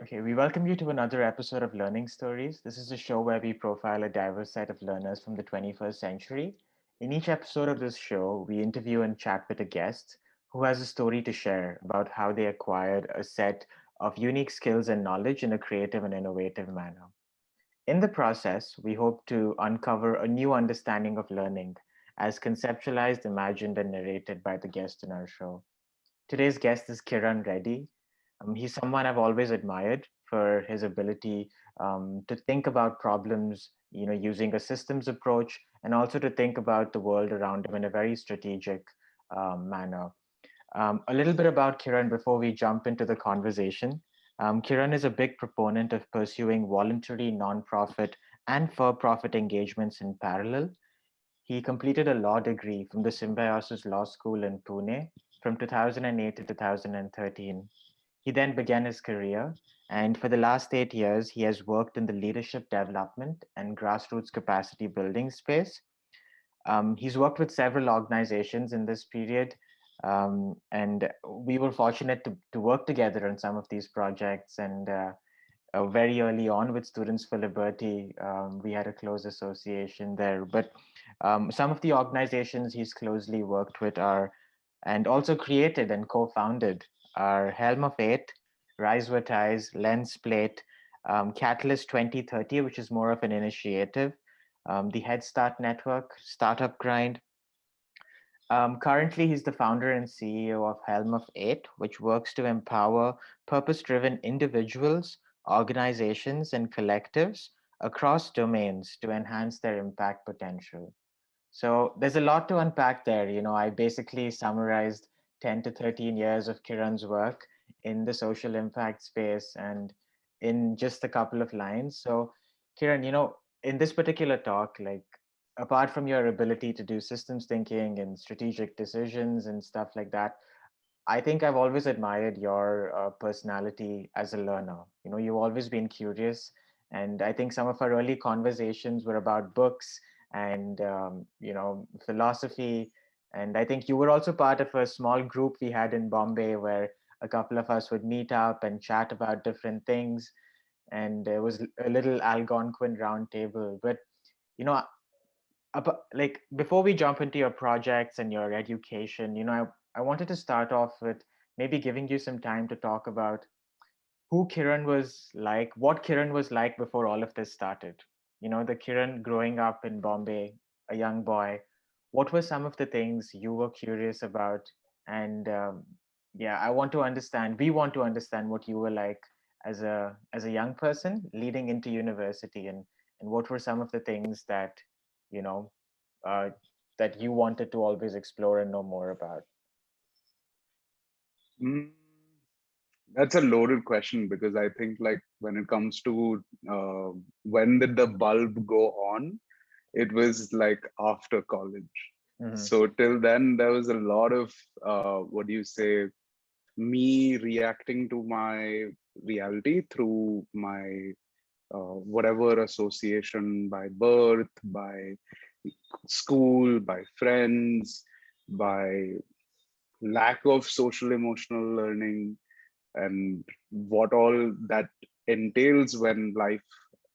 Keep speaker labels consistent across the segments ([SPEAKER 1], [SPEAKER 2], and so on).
[SPEAKER 1] Okay, we welcome you to another episode of Learning Stories. This is a show where we profile a diverse set of learners from the 21st century. In each episode of this show, we interview and chat with a guest who has a story to share about how they acquired a set of unique skills and knowledge in a creative and innovative manner. In the process, we hope to uncover a new understanding of learning as conceptualized, imagined, and narrated by the guest in our show. Today's guest is Kiran Reddy. He's someone I've always admired for his ability to think about problems, using a systems approach, and also to think about the world around him in a very strategic manner. A little bit about Kiran before we jump into the conversation. Kiran is a big proponent of pursuing voluntary, nonprofit, and for-profit engagements in parallel. He completed a law degree from the Symbiosis Law School in Pune from 2008 to 2013. He then began his career, and for the last 8 years, he has worked in the leadership development and grassroots capacity building space. He's worked with several organizations in this period, and we were fortunate to work together on some of these projects. And very early on with Students for Liberty, we had a close association there. But some of the organizations he's closely worked with are, and also created and co-founded, are Helm of Eight, Rise with Ties, Lens Plate, Catalyst 2030, which is more of an initiative, the Head Start Network, Startup Grind. Currently, he's the founder and CEO of Helm of Eight, which works to empower purpose driven individuals, organizations, and collectives across domains to enhance their impact potential. So there's a lot to unpack there. I basically summarized 10 to 13 years of Kiran's work in the social impact space and in just a couple of lines. So, Kiran, in this particular talk, like apart from your ability to do systems thinking and strategic decisions and stuff like that, I think I've always admired your personality as a learner. You've always been curious, and I think some of our early conversations were about books and philosophy. And I think you were also part of a small group we had in Bombay where a couple of us would meet up and chat about different things. And there was a little Algonquin round table. But you know, like before we jump into your projects and your education, I wanted to start off with maybe giving you some time to talk about who Kiran was like, what Kiran was like before all of this started. The Kiran growing up in Bombay, a young boy. What were some of the things you were curious about? And yeah, we want to understand what you were like as a young person leading into university, and what were some of the things that you know uh, that you wanted to always explore and know more about.
[SPEAKER 2] Mm, that's a loaded question because I think like when it comes to when did the bulb go on, it was like after college.
[SPEAKER 1] Mm-hmm.
[SPEAKER 2] So till then, there was a lot of what do you say, me reacting to my reality through my whatever association by birth, by school, by friends, by lack of social emotional learning, and what all that entails when life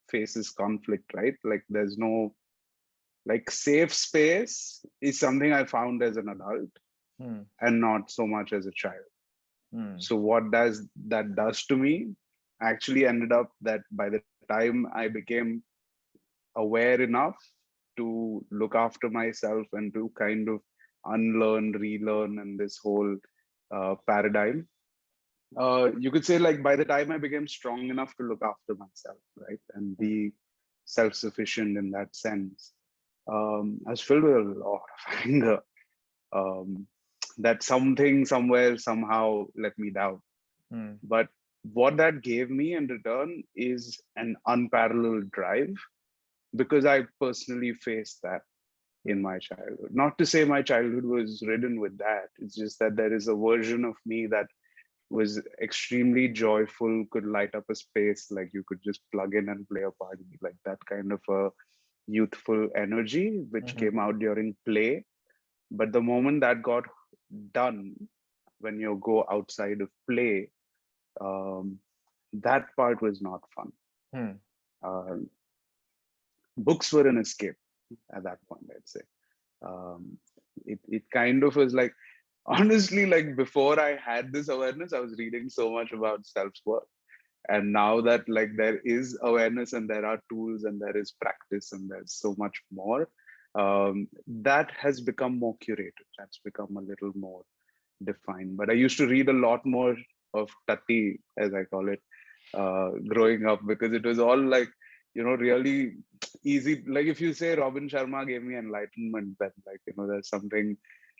[SPEAKER 2] faces conflict, right? Like there's no like safe space is something I found as an adult
[SPEAKER 1] Mm-hmm.
[SPEAKER 2] and not so much as a child. So what does that does to me actually ended up that by the time I became aware enough to look after myself and to kind of unlearn, relearn, and this whole paradigm, you could say like by the time I became strong enough to look after myself, right, and be self-sufficient in that sense, I was filled with a lot of anger, um, that something somewhere somehow let me down.
[SPEAKER 1] Mm-hmm.
[SPEAKER 2] But what that gave me in return is an unparalleled drive because I personally faced that in my childhood. Not to say my childhood was ridden with that. It's just that there is a version of me that was extremely joyful, could light up a space like you could just plug in and play a party, like that kind of a youthful energy which
[SPEAKER 1] Mm-hmm.
[SPEAKER 2] came out during play. But the moment that got done, when you go outside of play, um, that part was not fun.
[SPEAKER 1] Hmm.
[SPEAKER 2] uh, Books were an escape at that point, I'd say. It kind of was like, honestly, like before I had this awareness, I was reading so much about self-worth. And now that like there is awareness and there are tools and there is practice and there's so much more, that has become more curated. That's become a little more defined. But I used to read a lot more of Tati, as I call it, growing up, because it was all like, really easy. Like if you say Robin Sharma gave me enlightenment, then like, there's something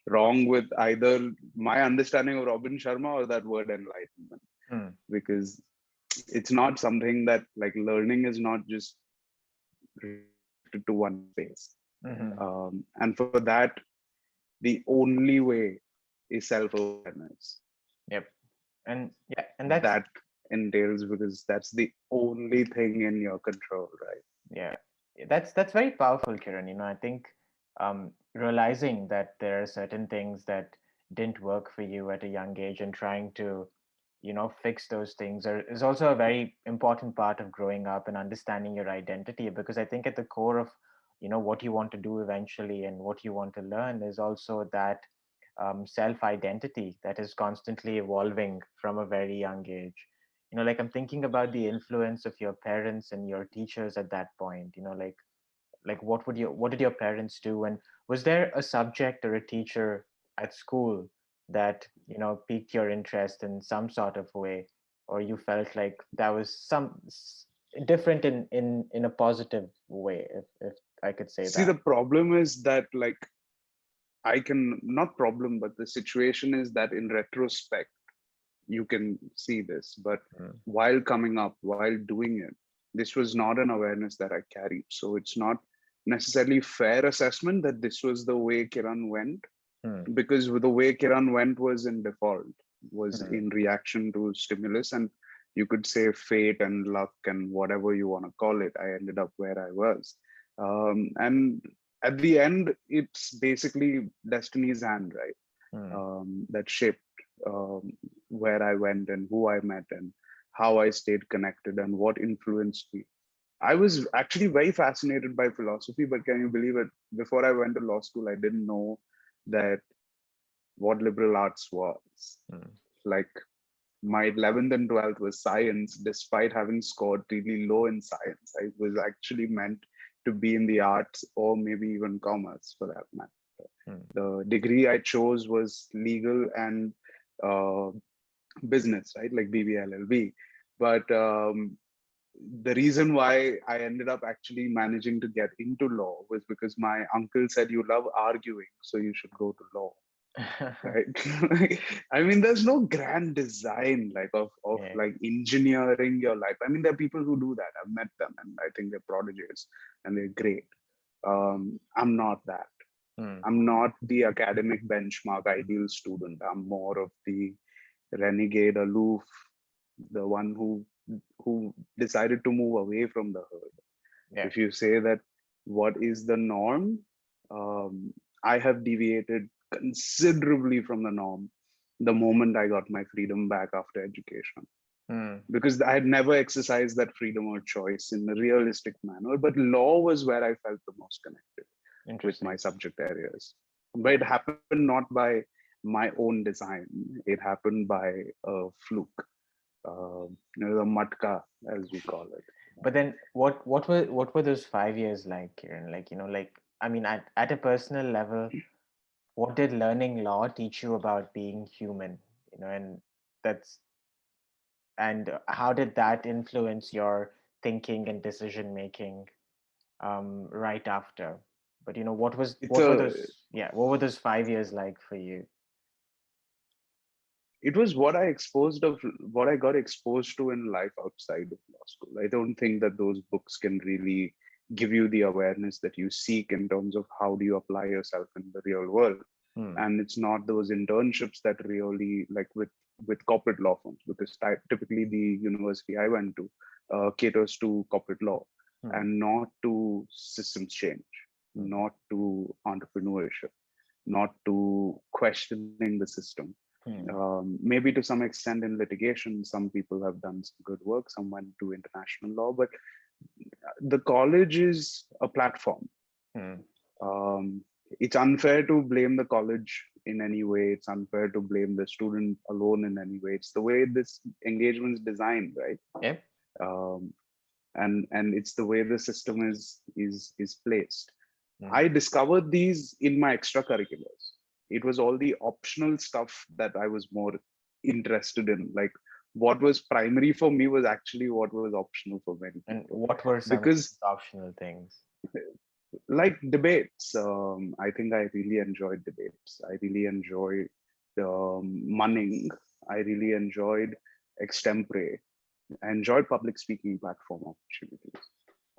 [SPEAKER 2] wrong with either my understanding of Robin Sharma or that word enlightenment.
[SPEAKER 1] Hmm.
[SPEAKER 2] Because it's not something that, like, learning is not just restricted to one space.
[SPEAKER 1] Mm-hmm.
[SPEAKER 2] And for that, the only way is self-awareness.
[SPEAKER 1] Yep. And yeah, and that's
[SPEAKER 2] That entails, because that's the only thing in your control, right?
[SPEAKER 1] yeah, that's very powerful, Kiran. I think realizing that there are certain things that didn't work for you at a young age and trying to, fix those things is also a very important part of growing up and understanding your identity. Because I think at the core of, what you want to do eventually and what you want to learn is also that self identity that is constantly evolving from a very young age. Like I'm thinking about the influence of your parents and your teachers at that point. Like what did your parents do, and was there a subject or a teacher at school that piqued your interest in some sort of way, or you felt like that was different in a positive way, if I could say
[SPEAKER 2] See,
[SPEAKER 1] that.
[SPEAKER 2] the problem is that, like, I can not problem, but the situation is that in retrospect, you can see this. But
[SPEAKER 1] Mm,
[SPEAKER 2] while coming up, while doing it, this was not an awareness that I carried. So it's not necessarily fair assessment that this was the way Kiran went,
[SPEAKER 1] mm,
[SPEAKER 2] because the way Kiran went was in default, was
[SPEAKER 1] mm,
[SPEAKER 2] in reaction to stimulus, and you could say fate and luck and whatever you want to call it. I ended up where I was, and at the end, it's basically destiny's hand, right?
[SPEAKER 1] mm,
[SPEAKER 2] That shaped where I went and who I met and how I stayed connected and what influenced me. I was actually very fascinated by philosophy, but can you believe it? Before I went to law school, I didn't know that what liberal arts was.
[SPEAKER 1] mm.
[SPEAKER 2] Like, my 11th and 12th was science, despite having scored really low in science. I was actually meant to be in the arts or maybe even commerce for that matter.
[SPEAKER 1] Mm.
[SPEAKER 2] The degree I chose was legal and uh, business, right? Like BBLLB. But the reason why I ended up actually managing to get into law was because my uncle said, "You love arguing, so you should go to law." Right? I mean, there's no grand design like of
[SPEAKER 1] Yeah.
[SPEAKER 2] like engineering your life. I mean, there are people who do that. I've met them, and I think they're prodigies and they're great. I'm not that.
[SPEAKER 1] Mm,
[SPEAKER 2] I'm not the academic benchmark ideal student. I'm more of the renegade, aloof, the one who decided to move away from the herd.
[SPEAKER 1] yeah.
[SPEAKER 2] If you say that what is the norm, um, I have deviated considerably from the norm the moment I got my freedom back after education.
[SPEAKER 1] Mm,
[SPEAKER 2] Because I had never exercised that freedom or choice in a realistic manner. But law was where I felt the most connected with my
[SPEAKER 1] interesting.
[SPEAKER 2] subject areas. But
[SPEAKER 1] Yeah.
[SPEAKER 2] it happened not by my own design, it happened by a fluke, the matka, as we call it.
[SPEAKER 1] But then what were those 5 years like, Kiran? Like, like I mean, at a personal level, what did learning law teach you about being human? And that's and how did that influence your thinking and decision making right after? But
[SPEAKER 2] It's
[SPEAKER 1] what were
[SPEAKER 2] a
[SPEAKER 1] those 5 years like for you?
[SPEAKER 2] it was what I got exposed to in life outside of law school. I don't think that those books can really give you the awareness that you seek in terms of how do you apply yourself in the real world.
[SPEAKER 1] Hmm.
[SPEAKER 2] And it's not those internships that really, like, with corporate law firms, because typically the university I went to caters to corporate law
[SPEAKER 1] Hmm.
[SPEAKER 2] and not to systems change,
[SPEAKER 1] Hmm.
[SPEAKER 2] not to entrepreneurship, not to questioning the system. Maybe to some extent in litigation, some people have done some good work, some went to international law, but the college is a platform. Um, it's unfair to blame the college in any way. It's unfair to blame the student alone in any way. It's the way this engagement is designed, right?
[SPEAKER 1] Yep.
[SPEAKER 2] Um, and it's the way the system is placed. I discovered these in my extracurriculars. It was all the optional stuff that I was more interested in. Like what was primary for me was actually what was optional for many people.
[SPEAKER 1] And what were some of
[SPEAKER 2] Because
[SPEAKER 1] these optional things?
[SPEAKER 2] like debates, I think I really enjoyed debates. I really enjoyed munning. I really enjoyed extempore. I enjoyed public speaking platform opportunities.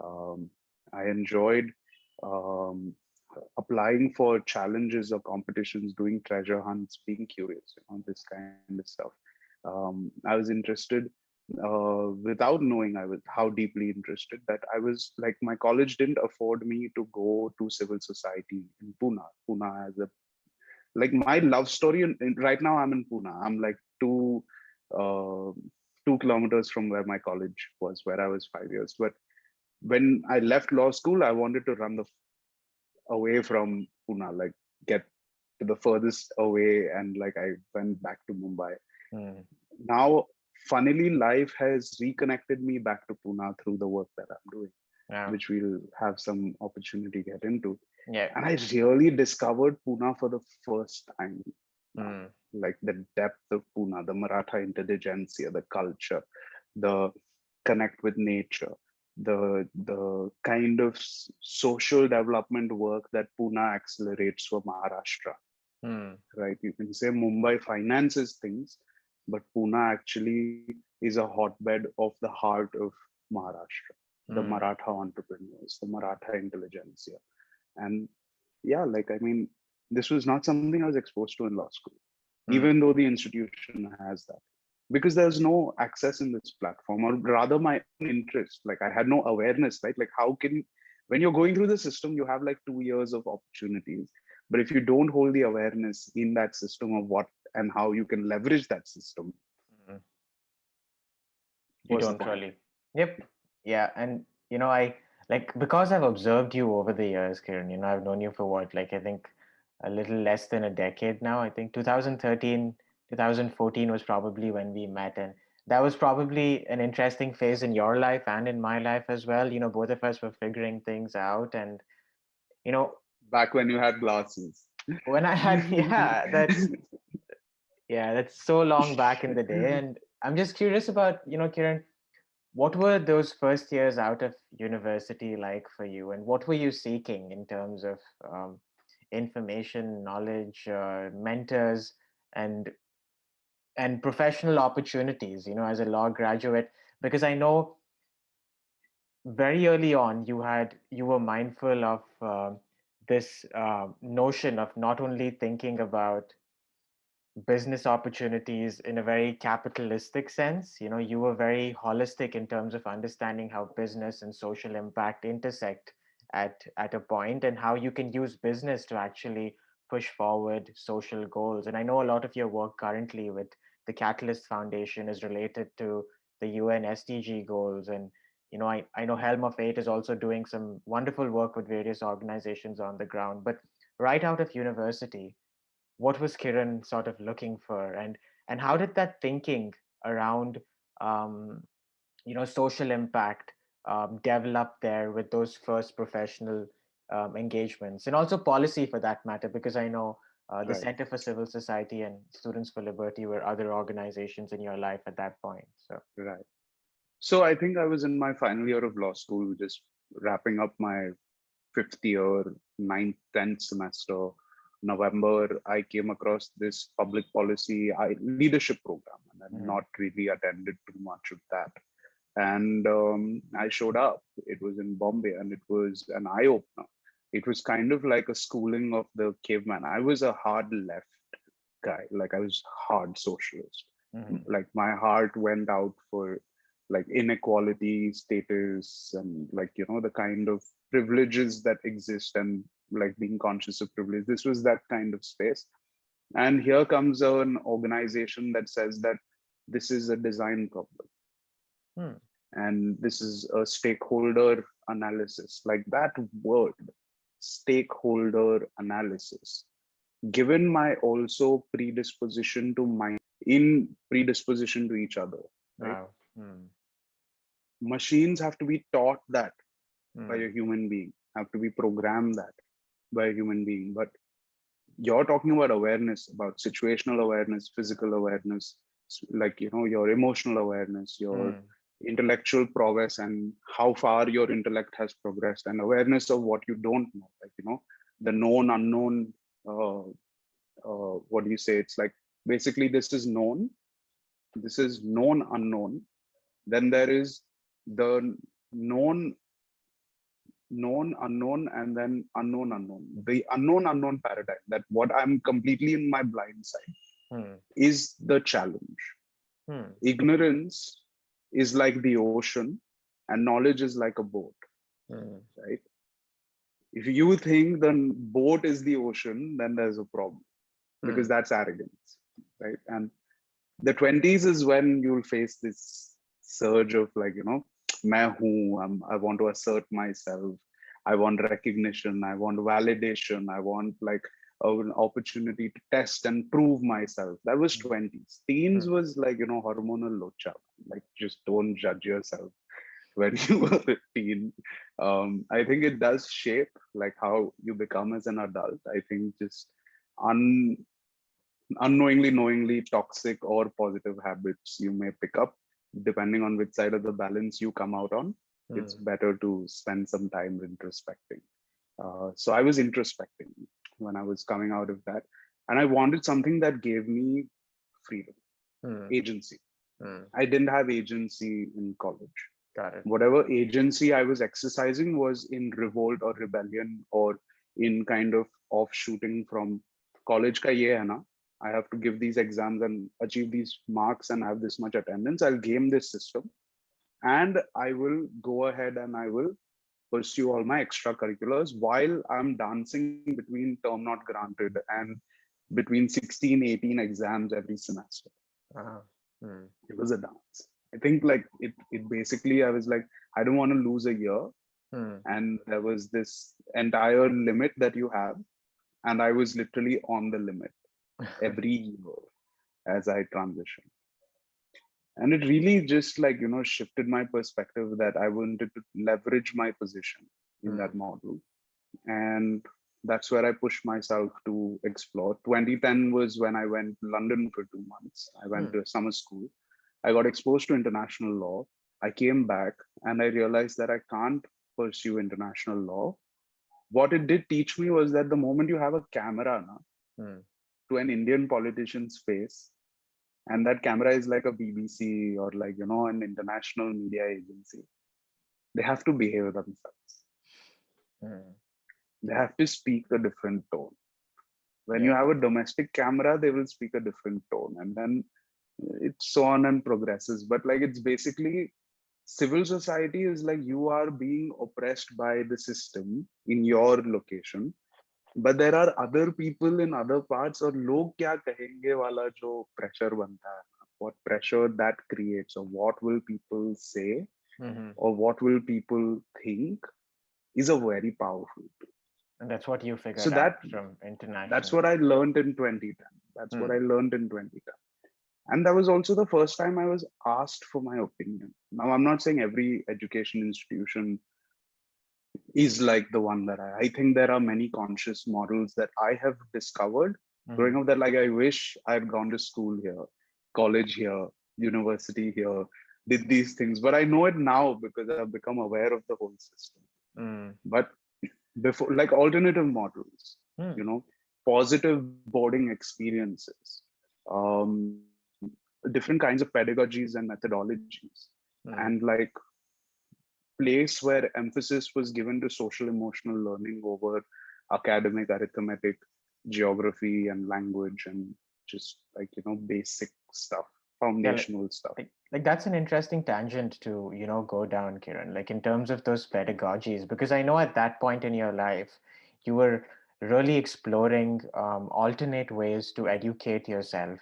[SPEAKER 2] Um, I enjoyed um, applying for challenges or competitions, doing treasure hunts, being curious, this kind of stuff. I was interested without knowing I was how deeply interested that I was like my college didn't afford me to go to civil society in Pune. Pune as a like my love story. Right now I'm in Pune. I'm like uh, 2 kilometers from where my college was, where I was 5 years. But when I left law school, I wanted to run the away from Pune, like get to the furthest away, and like I went back to Mumbai. Now, funnily, life has reconnected me back to Pune through the work that I'm doing, which we'll have some opportunity to get into.
[SPEAKER 1] Yeah.
[SPEAKER 2] And I really discovered Pune for the first time. Like the depth of Pune, the Maratha intelligentsia, the culture, the connect with nature, the kind of social development work that Pune accelerates for Maharashtra. Right? You can say Mumbai finances things, but Pune actually is a hotbed of the heart of Maharashtra, the Maratha entrepreneurs, the Maratha intelligentsia. And yeah, like, I mean, this was not something I was exposed to in law school, even though the institution has that. Because there's no access in this platform, or rather my own interest. Like I had no awareness, right? Like how can, when you're going through the system, you have like 2 years of opportunities. But if you don't hold the awareness in that system of what and how you can leverage that system,
[SPEAKER 1] you don't really. Yep. Yeah. And, I like, because I've observed you over the years, Kiran, I've known you for what, like, I think a little less than a decade now. I think 2013, 2014 was probably when we met. And that was probably an interesting phase in your life and in my life as well. Both of us were figuring things out. And, you know,
[SPEAKER 2] back when you had glasses.
[SPEAKER 1] when I had, that's so long back in the day. And I'm just curious about, Kiran, what were those first years out of university like for you, and what were you seeking in terms of information, knowledge, mentors, and professional opportunities? As a law graduate, because I know very early on you were mindful of this notion of not only thinking about business opportunities in a very capitalistic sense. You were very holistic in terms of understanding how business and social impact intersect at a point, and how you can use business to actually push forward social goals. And I know a lot of your work currently with the Catalyst Foundation is related to the UN SDG goals. And I know Helm of Eight is also doing some wonderful work with various organizations on the ground. But right out of university, what was Kiran sort of looking for, and how did that thinking around um, social impact develop there with those first professional engagements, and also policy for that matter? Because I know the
[SPEAKER 2] Right.
[SPEAKER 1] Center for Civil Society and Students for Liberty were other organizations in your life at that point. So
[SPEAKER 2] Right. So I think I was in my final year of law school, just wrapping up my fifth year, ninth, 10th semester. November, I came across this public policy leadership program, and I've not really attended too much of that. And I showed up. It was in Bombay, and it was an eye opener. It was kind of like a schooling of the caveman. I was a hard left guy, like I was hard socialist. Like my heart went out for like inequality, status, and like the kind of privileges that exist, and like being conscious of privilege. This was that kind of space. And here comes an organization that says that this is a design problem.
[SPEAKER 1] Hmm.
[SPEAKER 2] And this is a stakeholder analysis. Like that word, stakeholder analysis, given my also predisposition to mind in predisposition to each other, right?
[SPEAKER 1] Wow. Hmm.
[SPEAKER 2] Machines have to be taught that by
[SPEAKER 1] Hmm.
[SPEAKER 2] a human being, have to be programmed that by a human being. But you're talking about awareness, about situational awareness, physical awareness, like, your emotional awareness, your
[SPEAKER 1] Hmm.
[SPEAKER 2] intellectual prowess, and how far your intellect has progressed, and awareness of what you don't know, like, the known unknown. What do you say? It's like, basically, this is known, this is known unknown, then there is the known known unknown, and then unknown unknown. The unknown unknown paradigm, that what I'm completely in my blind side,
[SPEAKER 1] Hmm.
[SPEAKER 2] is the challenge.
[SPEAKER 1] Hmm.
[SPEAKER 2] Ignorance is like the ocean, and knowledge is like a boat,
[SPEAKER 1] Hmm.
[SPEAKER 2] right? If you think the boat is the ocean, then there's a problem, because
[SPEAKER 1] Hmm.
[SPEAKER 2] that's arrogance, right? And the 20s is when you'll face this surge of, like, main hu, I want to assert myself, I want recognition, I want validation, I want, like, an opportunity to test and prove myself. That was 20s. Teens
[SPEAKER 1] Hmm.
[SPEAKER 2] was like, hormonal locha, like, just don't judge yourself when you were a teen. I think it does shape, like, how you become as an adult. I think just un unknowingly, knowingly, toxic or positive habits you may pick up, depending on which side of the balance you come out on. It's
[SPEAKER 1] Hmm.
[SPEAKER 2] better to spend some time introspecting. So I was introspecting when I was coming out of that, and I wanted something that gave me freedom,
[SPEAKER 1] Hmm.
[SPEAKER 2] agency.
[SPEAKER 1] Hmm.
[SPEAKER 2] I didn't have agency in college.
[SPEAKER 1] Got it.
[SPEAKER 2] Whatever agency I was exercising was in revolt or rebellion, or in kind of offshooting from college ka ye hai na. I have to give these exams and achieve these marks and have this much attendance. I'll game this system, and I will go ahead and I will pursue all my extracurriculars while I'm dancing between term not granted and between 16, 18 exams every semester.
[SPEAKER 1] Wow. Hmm.
[SPEAKER 2] It was a dance. I think, like, it basically, I was like, I don't want to lose a year.
[SPEAKER 1] Hmm.
[SPEAKER 2] And there was this entire limit that you have. And I was literally on the limit every year as I transitioned. And it really just, like, shifted my perspective, that I wanted to leverage my position in
[SPEAKER 1] Hmm.
[SPEAKER 2] that model. And that's where I pushed myself to explore. 2010 was when I went to London for 2 months. I went
[SPEAKER 1] Hmm.
[SPEAKER 2] to a summer school. I got exposed to international law. I came back and I realized that I can't pursue international law. What it did teach me was that the moment you have a camera na,
[SPEAKER 1] Hmm.
[SPEAKER 2] to an Indian politician's face, and that camera is like a BBC or, like, an international media agency, they have to behave themselves.
[SPEAKER 1] Hmm.
[SPEAKER 2] They have to speak a different tone. When you
[SPEAKER 1] Yeah.
[SPEAKER 2] have a domestic camera, they will speak a different tone. And then it's so on and progresses. But, like, it's basically, civil society is like, you are being oppressed by the system in your location, but there are other people in other parts, और लोग क्या कहेंगे वाला जो pressure बनता है, what pressure that creates, or what will people say,
[SPEAKER 1] Hmm.
[SPEAKER 2] or what will people think, is a very powerful tool.
[SPEAKER 1] And that's what you
[SPEAKER 2] So
[SPEAKER 1] figured out from
[SPEAKER 2] that's
[SPEAKER 1] international
[SPEAKER 2] what I
[SPEAKER 1] law.
[SPEAKER 2] learned in 2010. That's what
[SPEAKER 1] Hmm.
[SPEAKER 2] I learned in 2010. And that was also the first time I was asked for my opinion. Now, I'm not saying every education institution is like the one that I think there are many conscious models that I have discovered growing
[SPEAKER 1] Hmm.
[SPEAKER 2] up, that, like, I wish I had gone to school here, college here, university here, did these things. But I know it now because I've become aware of the whole system.
[SPEAKER 1] Hmm.
[SPEAKER 2] But before, like, alternative models,
[SPEAKER 1] Hmm.
[SPEAKER 2] positive boarding experiences, different kinds of pedagogies and methodologies, and,
[SPEAKER 1] Hmm.
[SPEAKER 2] like, place where emphasis was given to social emotional learning over academic arithmetic, geography, and language, and just, like, basic stuff,
[SPEAKER 1] Yeah,
[SPEAKER 2] foundational stuff.
[SPEAKER 1] like that's an interesting tangent to, go down, Kiran, like in terms of those pedagogies, because I know at that point in your life, you were really exploring alternate ways to educate yourself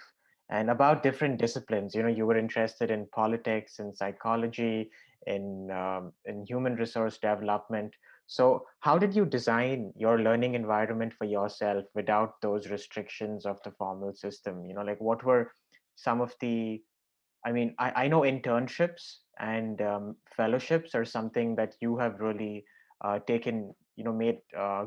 [SPEAKER 1] and about different disciplines. You were interested in politics and psychology, in human resource development. So, how did you design your learning environment for yourself without those restrictions of the formal system? Like what were some of the I know internships and fellowships are something that you have really taken, made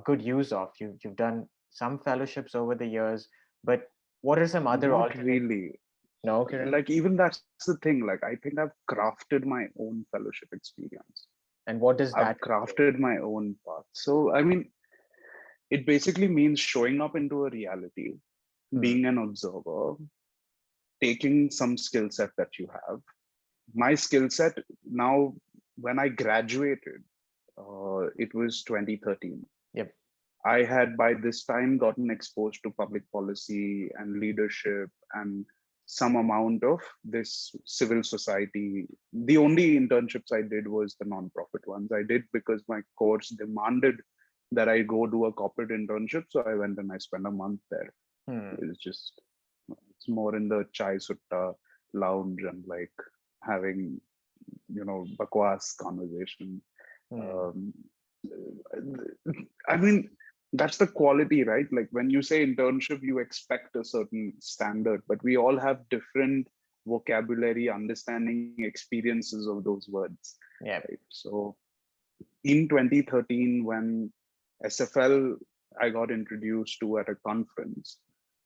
[SPEAKER 1] good use of. You've done some fellowships over the years, but what are some other
[SPEAKER 2] Not
[SPEAKER 1] alternate?
[SPEAKER 2] really.
[SPEAKER 1] No, Kiran?
[SPEAKER 2] Like, even that's the thing. Like, I think I've crafted my own fellowship experience.
[SPEAKER 1] And what does
[SPEAKER 2] I've
[SPEAKER 1] that entail?
[SPEAKER 2] crafted my own path. So, I mean, it basically means showing up into a reality,
[SPEAKER 1] Hmm.
[SPEAKER 2] being an observer, taking some skill set that you have. My skill set now, when I graduated, it was 2013.
[SPEAKER 1] Yep.
[SPEAKER 2] I had by this time gotten exposed to public policy and leadership and some amount of this civil society. The only internships I did was the nonprofit ones. I did because my course demanded that I go do a corporate internship. So I went and I spent a month there.
[SPEAKER 1] Hmm.
[SPEAKER 2] It's just, it's more in the chai sutta lounge and like having, bakwas conversation.
[SPEAKER 1] Hmm.
[SPEAKER 2] Um, I mean, that's the quality, right? Like when you say internship, you expect a certain standard, but we all have different vocabulary, understanding, experiences of those words,
[SPEAKER 1] Yep.
[SPEAKER 2] right? So in 2013, when SFL I got introduced to at a conference,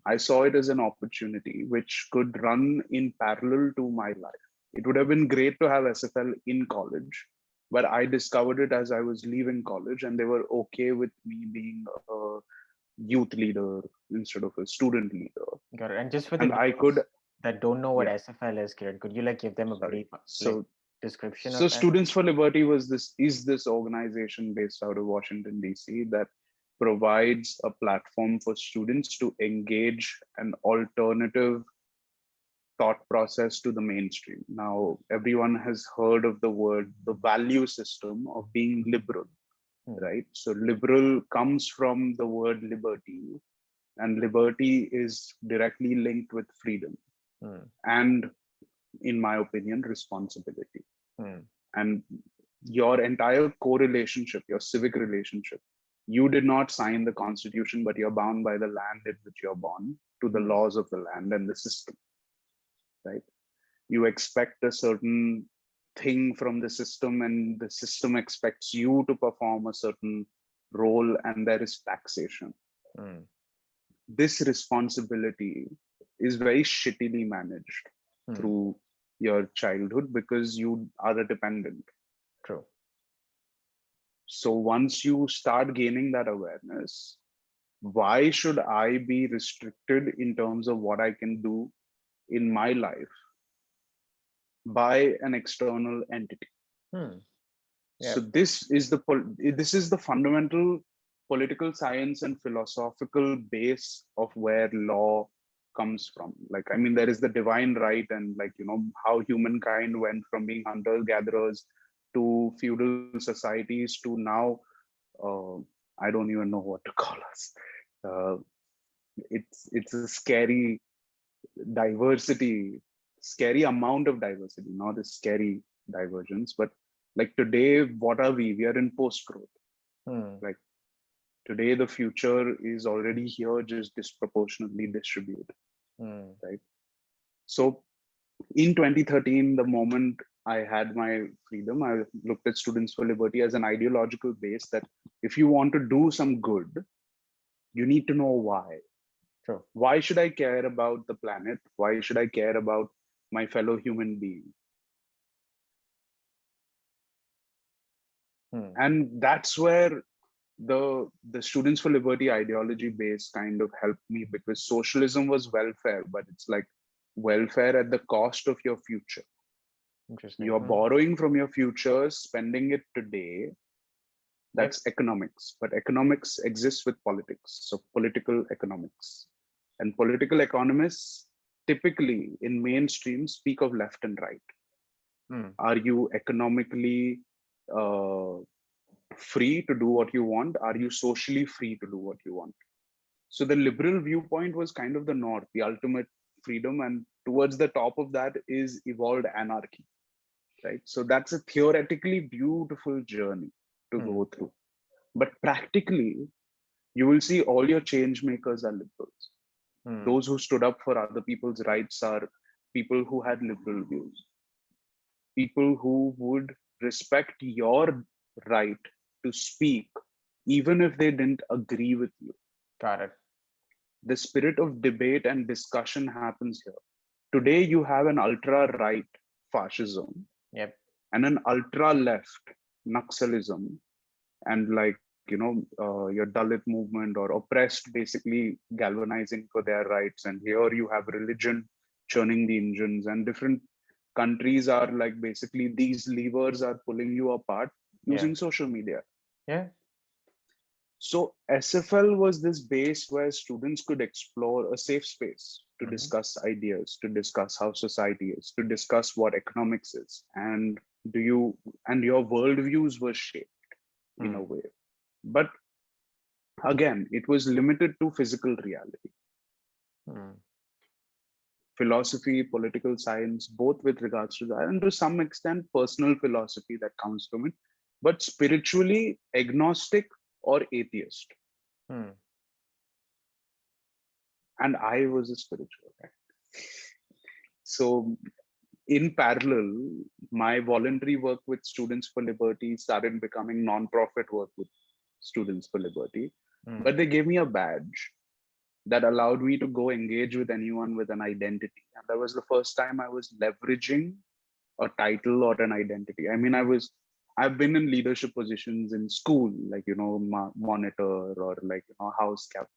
[SPEAKER 2] I saw it as an opportunity which could run in parallel to my life. It would have been great to have SFL in college, but I discovered it as I was leaving college, and they were okay with me being a youth leader instead of a student leader.
[SPEAKER 1] Got it. And just for the
[SPEAKER 2] And I could,
[SPEAKER 1] viewers that don't know what
[SPEAKER 2] yeah,
[SPEAKER 1] SFL is, Kiran, could you like give them a
[SPEAKER 2] sorry.
[SPEAKER 1] brief like
[SPEAKER 2] So
[SPEAKER 1] description
[SPEAKER 2] So
[SPEAKER 1] of
[SPEAKER 2] Students
[SPEAKER 1] SFL?
[SPEAKER 2] for Liberty is this organization based out of Washington, D.C. that provides a platform for students to engage an alternative thought process to the mainstream. Now, everyone has heard of the value system of being liberal,
[SPEAKER 1] Hmm.
[SPEAKER 2] right? So liberal comes from the word liberty, and liberty is directly linked with freedom
[SPEAKER 1] Hmm.
[SPEAKER 2] and, in my opinion, responsibility.
[SPEAKER 1] Hmm.
[SPEAKER 2] And your entire co-relationship, your civic relationship, you did not sign the constitution, but you're bound by the land in which you're born to the
[SPEAKER 1] Hmm.
[SPEAKER 2] laws of the land and the system, right? You expect a certain thing from the system, and the system expects you to perform a certain role, and there is taxation.
[SPEAKER 1] Hmm.
[SPEAKER 2] This responsibility is very shittily managed
[SPEAKER 1] Hmm.
[SPEAKER 2] through your childhood because you are a dependent.
[SPEAKER 1] True.
[SPEAKER 2] So once you start gaining that awareness, why should I be restricted in terms of what I can do in my life by an external entity?
[SPEAKER 1] Hmm.
[SPEAKER 2] So
[SPEAKER 1] Yep.
[SPEAKER 2] this is the fundamental political science and philosophical base of where law comes from. Like, I mean, there is the divine right, and like, how humankind went from being hunter gatherers to feudal societies to now, uh, I don't even know what to call us. Uh, it's a scary diversity, scary amount of diversity, not a scary divergence. But like today, what are we? We are in post growth.
[SPEAKER 1] Hmm.
[SPEAKER 2] Like today, the future is already here, just disproportionately distributed,
[SPEAKER 1] Hmm.
[SPEAKER 2] right? So in 2013, the moment I had my freedom, I looked at Students for Liberty as an ideological base that if you want to do some good, you need to know why.
[SPEAKER 1] True.
[SPEAKER 2] Why should I care about the planet? Why should I care about my fellow human being?
[SPEAKER 1] Hmm.
[SPEAKER 2] And that's where the Students for Liberty ideology base kind of helped me, because socialism was welfare, but it's like welfare at the cost of your future.
[SPEAKER 1] Interesting.
[SPEAKER 2] You're
[SPEAKER 1] Hmm.
[SPEAKER 2] borrowing from your future, spending it today.
[SPEAKER 1] Yep.
[SPEAKER 2] That's economics, but economics exists with politics. So political economics, and political economists typically in mainstream speak of left and right.
[SPEAKER 1] Hmm.
[SPEAKER 2] Are you economically uh, free to do what you want? Are you socially free to do what you want? So the liberal viewpoint was kind of the north, the ultimate freedom, and towards the top of that is evolved anarchy, right? So that's a theoretically beautiful journey to go through. But practically, you will see all your change makers are liberals. Those who stood up for other people's rights are people who had liberal views, people who would respect your right to speak, even if they didn't agree with you.
[SPEAKER 1] Got it.
[SPEAKER 2] The spirit of debate and discussion happens here. Today, you have an ultra right fascism
[SPEAKER 1] Yep.
[SPEAKER 2] and an ultra left Naxalism, and your Dalit movement or oppressed basically galvanizing for their rights. And here you have religion churning the engines, and different countries are like basically these levers are pulling you apart
[SPEAKER 1] Yeah.
[SPEAKER 2] using social media.
[SPEAKER 1] Yeah.
[SPEAKER 2] So SFL was this base where students could explore a safe space to discuss ideas, to discuss how society is, to discuss what economics is, and your worldviews were shaped in a way. But again, it was limited to physical reality. Philosophy, political science, both with regards to that, and to some extent, personal philosophy that comes from it, but spiritually agnostic or atheist. And I was a spiritual guy. So, in parallel, my voluntary work with Students for Liberty started becoming non-profit work with Students for Liberty. But they gave me a badge that allowed me to go engage with anyone with an identity. And that was the first time I was leveraging a title or an identity. I mean, I've been in leadership positions in school, like, monitor or like, house cap.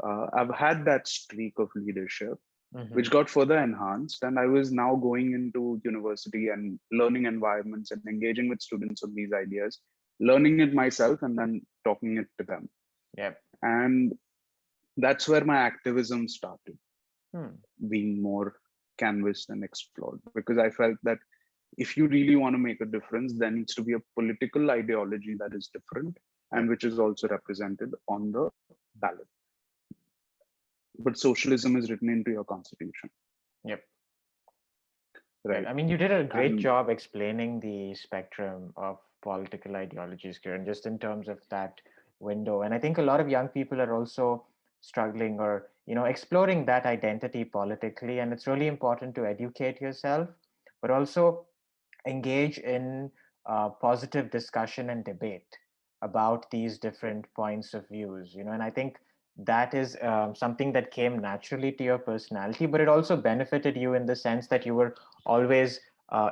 [SPEAKER 2] I've had that streak of leadership, which got further enhanced. And I was now going into university and learning environments and engaging with students on these ideas, learning it myself and then talking it to them.
[SPEAKER 1] Yep.
[SPEAKER 2] And that's where my activism started, being more canvassed and explored, because I felt that if you really want to make a difference, there needs to be a political ideology that is different and which is also represented on the ballot. But socialism is written into your constitution.
[SPEAKER 1] Yep.
[SPEAKER 2] Right.
[SPEAKER 1] I mean, you did a great job explaining the spectrum of political ideologies, Kiran, just in terms of that window. And I think a lot of young people are also struggling or, exploring that identity politically. And it's really important to educate yourself, but also engage in positive discussion and debate about these different points of views, and I think that is something that came naturally to your personality, but it also benefited you in the sense that you were always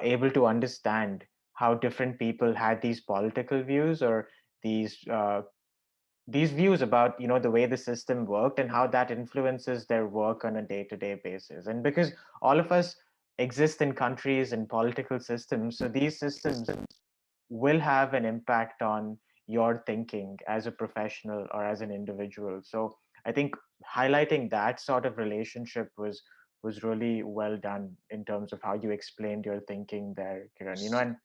[SPEAKER 1] able to understand how different people had these political views or these views about the way the system worked and how that influences their work on a day-to-day basis. And because all of us exist in countries and political systems, so these systems will have an impact on your thinking as a professional or as an individual. So I think highlighting that sort of relationship was really well done in terms of how you explained your thinking there, Kiran. And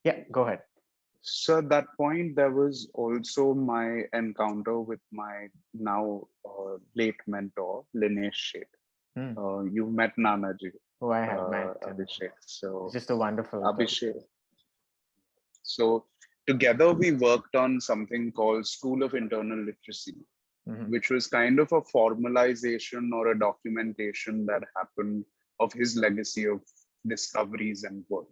[SPEAKER 1] yeah, go ahead.
[SPEAKER 2] So at that point, there was also my encounter with my now late mentor, Linesh Sheth. You've met Nanaji.
[SPEAKER 1] Oh, I have met
[SPEAKER 2] Abhishek. So
[SPEAKER 1] it's just a wonderful
[SPEAKER 2] Abhishek. So together we worked on something called School of Internal Literacy, which was kind of a formalization or a documentation that happened of his legacy of discoveries and work.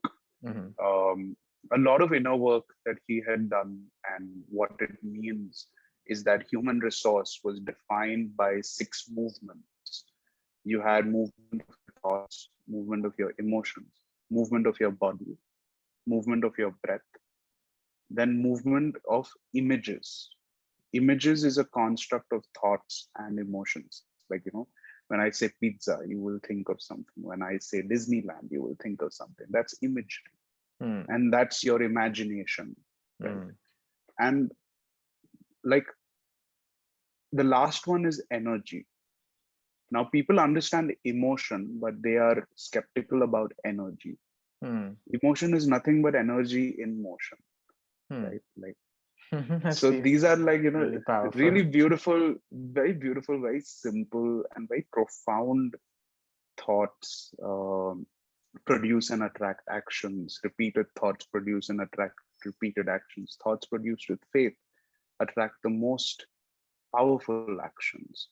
[SPEAKER 2] A lot of inner work that he had done, and what it means is that human resource was defined by 6 movements. You had movement of your thoughts, movement of your emotions, movement of your body, movement of your breath, then movement of images. Images is a construct of thoughts and emotions. Like, when I say pizza, you will think of something. When I say Disneyland, you will think of something. That's imagery. And that's your imagination. Right? And like the last one is energy. Now, people understand emotion, but they are skeptical about energy. Emotion is nothing but energy in motion. right? Like,
[SPEAKER 1] That's
[SPEAKER 2] so these are like,
[SPEAKER 1] really powerful.
[SPEAKER 2] really beautiful, very simple and very profound thoughts produce and attract actions. Repeated thoughts produce and attract repeated actions. Thoughts produced with faith attract the most powerful actions.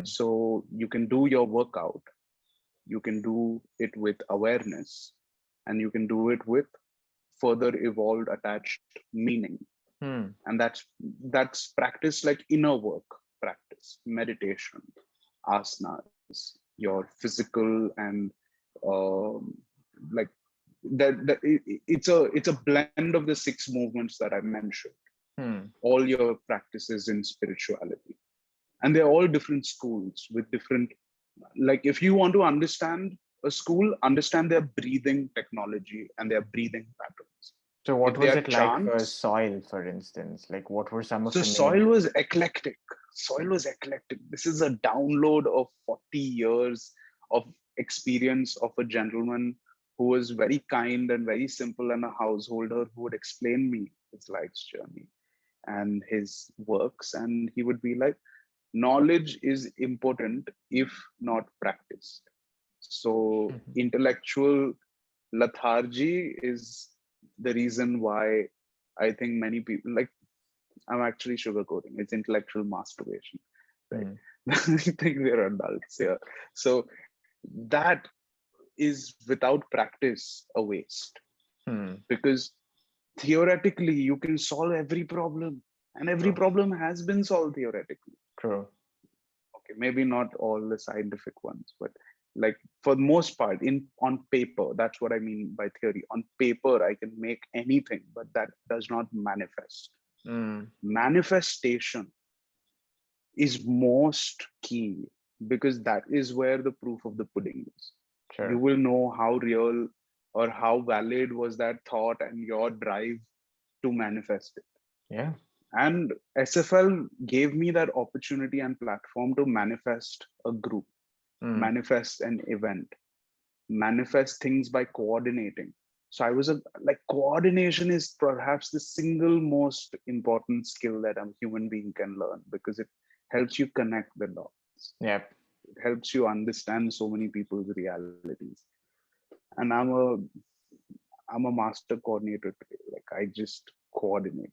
[SPEAKER 2] So you can do your workout, you can do it with awareness, and you can do it with further evolved attached meaning. And that's practice, like inner work practice, meditation, asanas, your physical and um, like it's a blend of the 6 movements that I mentioned, all your practices in spirituality. And they're all different schools with different, like if you want to understand a school, understand their breathing technology and their breathing patterns.
[SPEAKER 1] So what
[SPEAKER 2] If they
[SPEAKER 1] was
[SPEAKER 2] are
[SPEAKER 1] it like for
[SPEAKER 2] chants,
[SPEAKER 1] soil, for instance? Like what were some of
[SPEAKER 2] so
[SPEAKER 1] the main?
[SPEAKER 2] soil was eclectic. Soil was eclectic. This is a download of 40 years of experience of a gentleman who was very kind and very simple, and a householder who would explain me his life's journey and his works. And he would be like, knowledge is important if not practiced. So intellectual lethargy is the reason why I think many people, like, I'm actually sugarcoating. It's intellectual masturbation, right? I think we're adults here. So that is without practice a waste, because theoretically you can solve every problem, and every
[SPEAKER 1] True.
[SPEAKER 2] problem has been solved theoretically.
[SPEAKER 1] True.
[SPEAKER 2] Okay, maybe not all the scientific ones, but like for the most part, in on paper, that's what I mean by theory. On paper, I can make anything, but that does not manifest. Manifestation is most key, because that is where the proof of the pudding is. You
[SPEAKER 1] Sure.
[SPEAKER 2] will know how real or how valid was that thought and your drive to manifest it.
[SPEAKER 1] Yeah.
[SPEAKER 2] And SFL gave me that opportunity and platform to manifest a group, manifest an event, manifest things by coordinating. So I was like, coordination is perhaps the single most important skill that a human being can learn, because it helps you connect the dots.
[SPEAKER 1] Yep.
[SPEAKER 2] It helps you understand so many people's realities. And I'm a master coordinator today. Like, I just coordinate.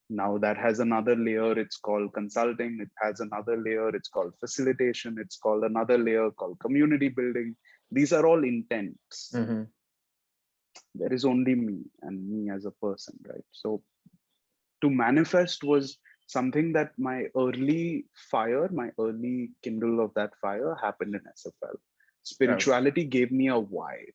[SPEAKER 2] Now that has another layer, it's called consulting. It has another layer, it's called facilitation. It's called another layer called community building. These are all intents. There is only me and me as a person, right? So to manifest was something that my early fire, my early kindle of that fire happened in SFL.
[SPEAKER 1] Right.
[SPEAKER 2] Spirituality gave me a why,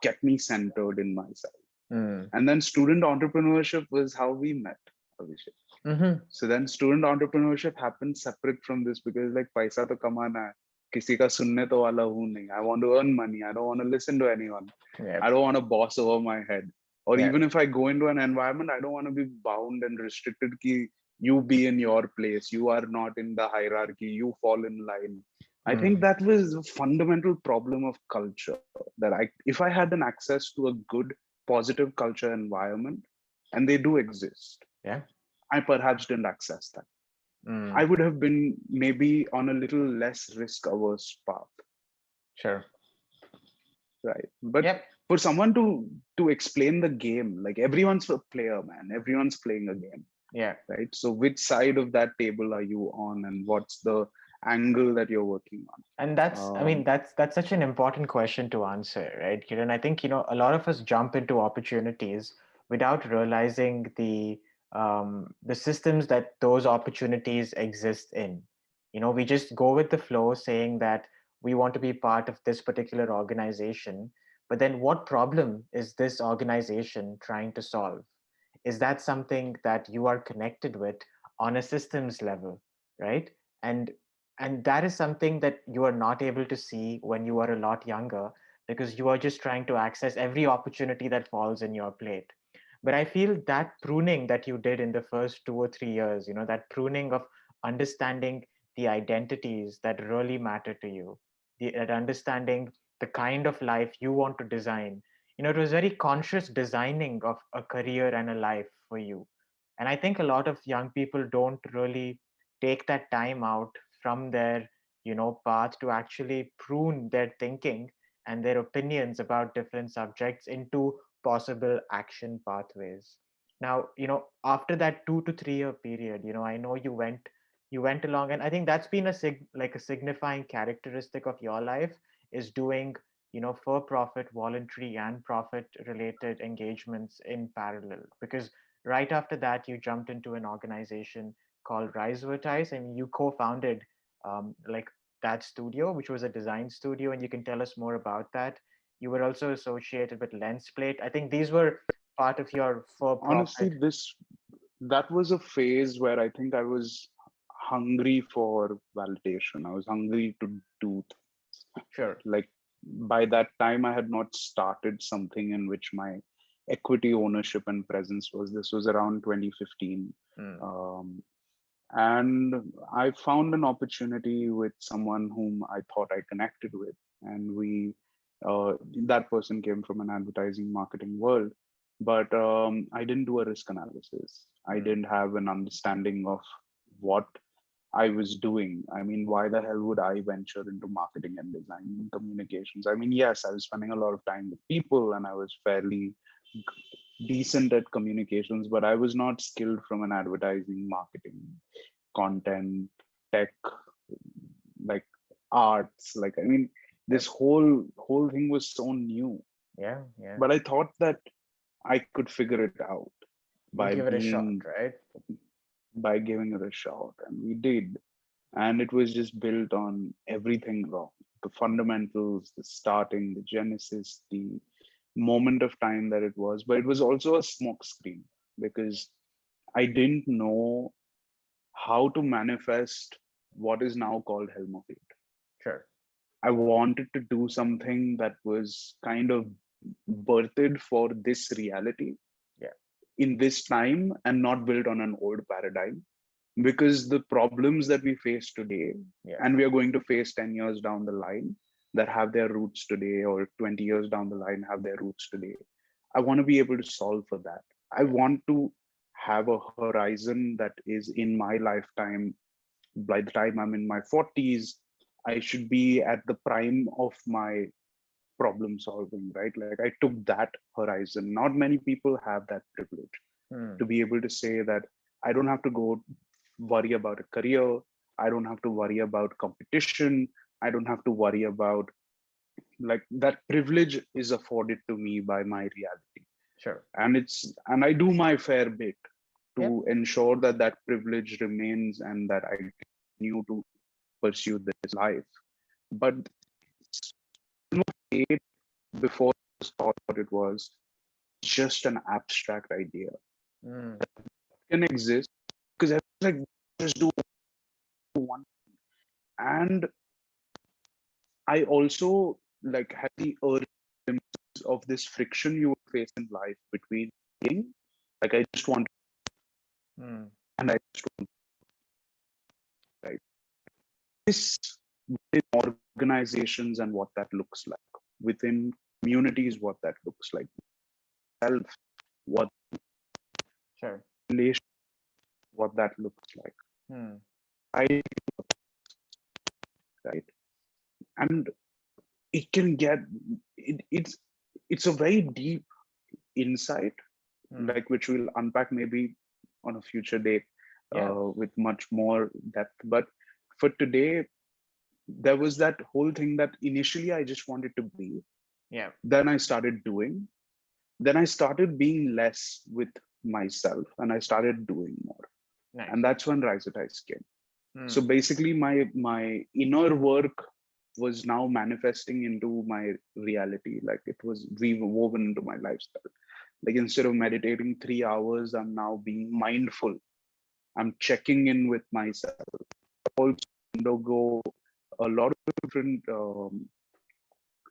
[SPEAKER 2] kept me centered in myself. And then student entrepreneurship was how we met, Abhishek. So then student entrepreneurship happened separate from this, because like paisa to kamana hai, kisi ka sunne to wala hu nahi. I want to earn money. I don't want to listen to anyone.
[SPEAKER 1] Yep.
[SPEAKER 2] I don't want a boss over my head. Or
[SPEAKER 1] Yep.
[SPEAKER 2] even if I go into an environment, I don't want to be bound and restricted. Ki you be in your place. You are not in the hierarchy. You fall in line. I think that was a fundamental problem of culture. That if I had an access to a good, positive culture environment, and they do exist,
[SPEAKER 1] Yeah.
[SPEAKER 2] I perhaps didn't access that. I would have been maybe on a little less risk averse path,
[SPEAKER 1] Sure.
[SPEAKER 2] right? But
[SPEAKER 1] Yep.
[SPEAKER 2] for someone to explain the game, like, everyone's a player, man. Everyone's playing a game,
[SPEAKER 1] Yeah.
[SPEAKER 2] right? So which side of that table are you on, and what's the angle that you're working on?
[SPEAKER 1] And that's, I mean, that's such an important question to answer, right, Kiran? I think, a lot of us jump into opportunities without realizing the systems that those opportunities exist in. We just go with the flow, saying that we want to be part of this particular organization, but then what problem is this organization trying to solve? Is that something that you are connected with on a systems level, right? And and that is something that you are not able to see when you are a lot younger, because you are just trying to access every opportunity that falls in your plate. But I feel that pruning that you did in the first 2 or 3 years, that pruning of understanding the identities that really matter to you, that understanding the kind of life you want to design, it was very conscious designing of a career and a life for you. And I think a lot of young people don't really take that time out from their, path to actually prune their thinking and their opinions about different subjects into possible action pathways. Now, after that 2 to 3 year period, I know you went along, and I think that's been like a signifying characteristic of your life, is doing for profit, voluntary, and profit related engagements in parallel. Because right after that, you jumped into an organization called Risevertise, and you co-founded like that studio, which was a design studio. And you can tell us more about that. You were also associated with Lensplate. I think these were part of your for
[SPEAKER 2] Honestly,
[SPEAKER 1] profit.
[SPEAKER 2] that was a phase where I think I was hungry for validation. I was hungry to do
[SPEAKER 1] Sure.
[SPEAKER 2] like by that time I had not started something in which my equity ownership and presence was. This was around 2015.
[SPEAKER 1] Mm.
[SPEAKER 2] Um, and I found an opportunity with someone whom I thought I connected with, and that person came from an advertising marketing world, but I didn't do a risk analysis. I
[SPEAKER 1] Mm.
[SPEAKER 2] didn't have an understanding of what I was doing. I mean, why the hell would I venture into marketing and design and communications? I mean, yes, I was spending a lot of time with people and I was fairly decent at communications, but I was not skilled from an advertising, marketing, content, tech, like arts. Like, I mean, this
[SPEAKER 1] Yep.
[SPEAKER 2] whole thing was so new.
[SPEAKER 1] Yeah. Yeah.
[SPEAKER 2] But I thought that I could figure it out
[SPEAKER 1] You'll
[SPEAKER 2] by
[SPEAKER 1] give it a shot,
[SPEAKER 2] being
[SPEAKER 1] right?
[SPEAKER 2] by giving it a shot. And we did. And it was just built on everything wrong. The fundamentals, the starting, the genesis, the moment of time that it was. But it was also a smoke screen because I didn't know how to manifest what is now called Helm of Fate.
[SPEAKER 1] Sure.
[SPEAKER 2] I wanted to do something that was kind of birthed for this reality
[SPEAKER 1] Yeah.
[SPEAKER 2] in this time and not built on an old paradigm, because the problems that we face today
[SPEAKER 1] Yeah.
[SPEAKER 2] and we are going to face 10 years down the line that have their roots today, or 20 years down the line have their roots today, I want to be able to solve for that. I
[SPEAKER 1] Yeah.
[SPEAKER 2] want to have a horizon that is in my lifetime. By the time I'm in my 40s, I should be at the prime of my problem solving, right? Like I took that horizon. Not many people have that privilege
[SPEAKER 1] Hmm.
[SPEAKER 2] to be able to say that I don't have to go worry about a career. I don't have to worry about competition. I don't have to worry about, like, that privilege is afforded to me by my reality.
[SPEAKER 1] Sure.
[SPEAKER 2] And I do my fair bit
[SPEAKER 1] Yep.
[SPEAKER 2] to ensure that that privilege remains and that I continue to pursue this life. But it, before I thought what it was, just an abstract idea
[SPEAKER 1] Hmm.
[SPEAKER 2] can exist because everyone's like, just do one. And I also like had the urge of this friction you face in life between being, like I just want,
[SPEAKER 1] Hmm.
[SPEAKER 2] and I just want, right? This within organizations and what that looks like, within communities, what that looks like, self, what
[SPEAKER 1] Sure.
[SPEAKER 2] relation, what that looks like.
[SPEAKER 1] Hmm.
[SPEAKER 2] I right, and it can get it's a very deep insight,
[SPEAKER 1] Hmm.
[SPEAKER 2] like which we'll unpack maybe on a future date
[SPEAKER 1] Yeah.
[SPEAKER 2] with much more depth. But for today, there was that whole thing that initially I just wanted to be.
[SPEAKER 1] Yeah.
[SPEAKER 2] Then I started doing. Then I started being less with myself, and I started doing more. And
[SPEAKER 1] Nice.
[SPEAKER 2] that's when Rhizatize came. So
[SPEAKER 1] Hmm.
[SPEAKER 2] basically, my inner work was now manifesting into my reality. Like it was woven into my lifestyle. Like instead of meditating 3 hours, I'm now being mindful. I'm checking in with myself. Also undergo a lot of different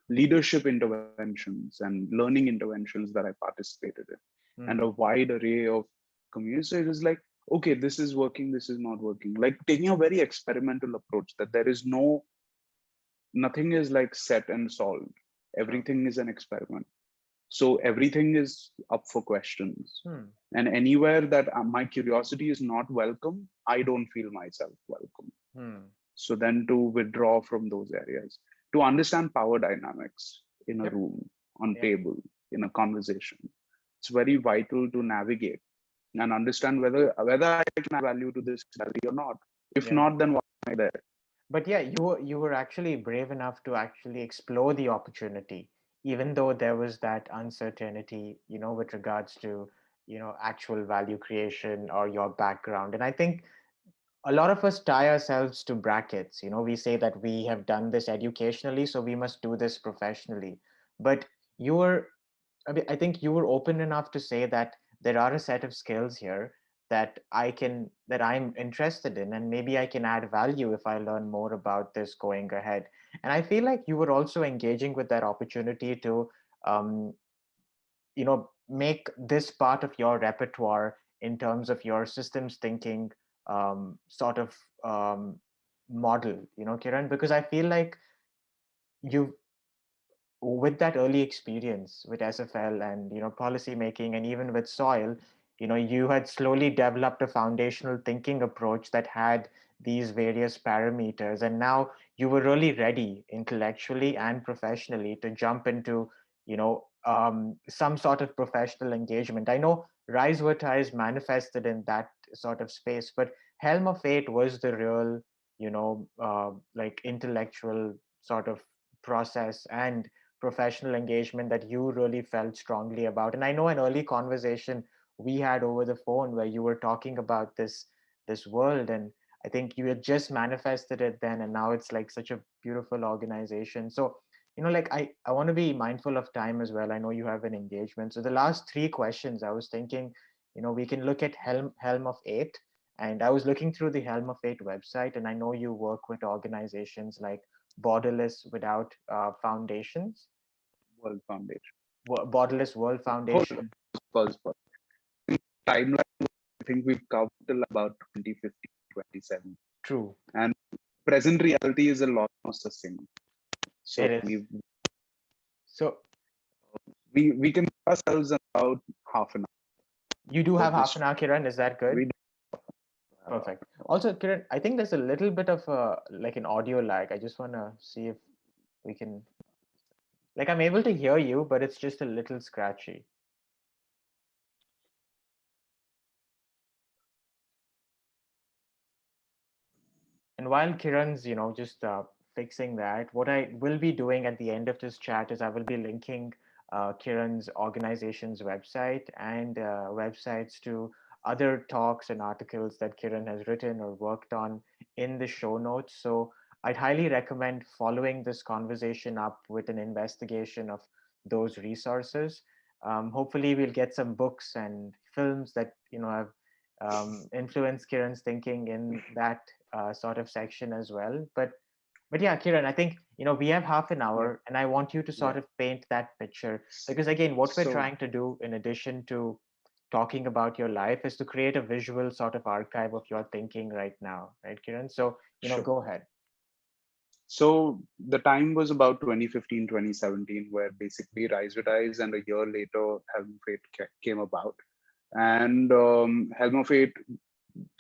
[SPEAKER 2] leadership interventions and learning interventions that I participated in, and a
[SPEAKER 1] Hmm.
[SPEAKER 2] wide array of communities. So it was like, okay, this is working, this is not working. Like taking a very experimental approach that there is nothing is like set and solved.
[SPEAKER 1] Sure.
[SPEAKER 2] Everything is an experiment. So everything is up for questions. And anywhere that my curiosity is not welcome, I don't feel myself welcome. So then to withdraw from those areas, to understand power dynamics in a
[SPEAKER 1] Yep.
[SPEAKER 2] room, on
[SPEAKER 1] Yep.
[SPEAKER 2] table, in a conversation, it's very vital to navigate and understand whether I can add value to this reality or not. If
[SPEAKER 1] Yeah.
[SPEAKER 2] not, then why am I there?
[SPEAKER 1] But yeah, you were actually brave enough to actually explore the opportunity, even though there was that uncertainty, with regards to, actual value creation or your background. And I think a lot of us tie ourselves to brackets. We say that we have done this educationally, so we must do this professionally. But you were, I mean, I think you were open enough to say that there are a set of skills here that I'm interested in, and maybe I can add value if I learn more about this going ahead. And I feel like you were also engaging with that opportunity to, um, make this part of your repertoire in terms of your systems thinking, sort of, model, Kiran, because I feel like you, with that early experience with SFL and policy making and even with soil, you had slowly developed a foundational thinking approach that had these various parameters, and now you were really ready intellectually and professionally to jump into some sort of professional engagement. I know Rise Vertise manifested in that sort of space, but Helm of Fate was the real, like intellectual sort of process and professional engagement that you really felt strongly about. And I know an early conversation we had over the phone where you were talking about this world, and I think you had just manifested it then, and now it's like such a beautiful organization. So like I want to be mindful of time as well. I know you have an engagement, so the last three questions I was thinking, we can look at Helm of Eight. And I was looking through the Helm of Eight website, and I know you work with organizations like Borderless Without Foundations,
[SPEAKER 2] World Foundation.
[SPEAKER 1] Borderless World
[SPEAKER 2] Hold
[SPEAKER 1] Foundation.
[SPEAKER 2] pause. Timeline, I think we've covered till about 2015, 27.
[SPEAKER 1] True.
[SPEAKER 2] And present reality is a lot more succinct. So
[SPEAKER 1] It is. So
[SPEAKER 2] we can give ourselves about half an
[SPEAKER 1] you do
[SPEAKER 2] hour.
[SPEAKER 1] have
[SPEAKER 2] But
[SPEAKER 1] half
[SPEAKER 2] this
[SPEAKER 1] an hour, Kiran. Is that good?
[SPEAKER 2] we have half
[SPEAKER 1] Perfect.
[SPEAKER 2] an hour.
[SPEAKER 1] Also, Kiran, I think there's a little bit of like an audio lag. I just want to see if we can, like, I'm able to hear you, but it's just a little scratchy. And while Kiran's, just fixing that, what I will be doing at the end of this chat is I will be linking Kiran's organization's website and websites to other talks and articles that Kiran has written or worked on in the show notes. So I'd highly recommend following this conversation up with an investigation of those resources. Hopefully, we'll get some books and films that have influenced Kiran's thinking in that sort of section as well. But yeah, Kiran, I think we have half an
[SPEAKER 2] Yeah,
[SPEAKER 1] hour, and I want you to
[SPEAKER 2] yeah.
[SPEAKER 1] sort of paint that picture, because again, what we're
[SPEAKER 2] So
[SPEAKER 1] trying to do in addition to talking about your life is to create a visual sort of archive of your thinking right now, right, Kiran? So
[SPEAKER 2] sure.
[SPEAKER 1] go ahead.
[SPEAKER 2] So the time was about 2015, 2017, where basically Rise with Eyes and a year later Helm of Fate came about. And Helm of Fate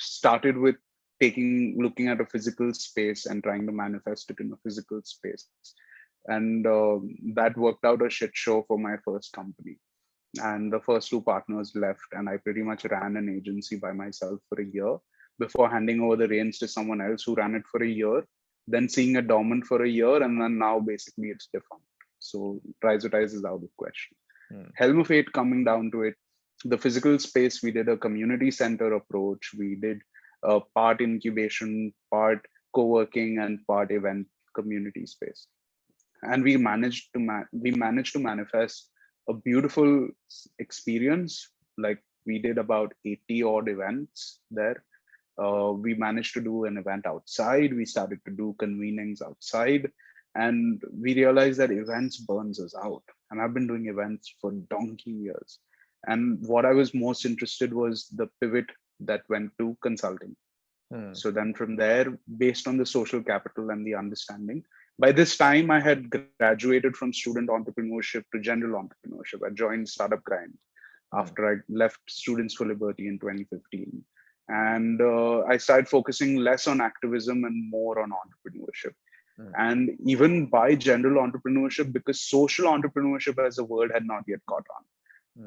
[SPEAKER 2] started with looking at a physical space and trying to manifest it in a physical space. And that worked out a shit show for my first company. And the first two partners left, and I pretty much ran an agency by myself for a year before handing over the reins to someone else who ran it for a year, then seeing it dormant for a year, and then now basically it's defunct. So Rise is out of question.
[SPEAKER 1] Hmm.
[SPEAKER 2] Helm of Fate, coming down to it, the physical space, we did a community center approach. We did part incubation, part co-working, and part event community space. And we managed to manifest a beautiful experience. Like we did about 80 odd events there. We managed to do an event outside. We started to do convenings outside, and we realized that events burns us out. And I've been doing events for donkey years. And what I was most interested was the pivot that went to consulting.
[SPEAKER 1] Hmm.
[SPEAKER 2] So then from there, based on the social capital and the understanding, By this time, I had graduated from student entrepreneurship to general entrepreneurship. I joined Startup Grind after I left Students for Liberty in 2015. And I started focusing less on activism and more on entrepreneurship. And even by general entrepreneurship, because social entrepreneurship as a word had not yet caught on.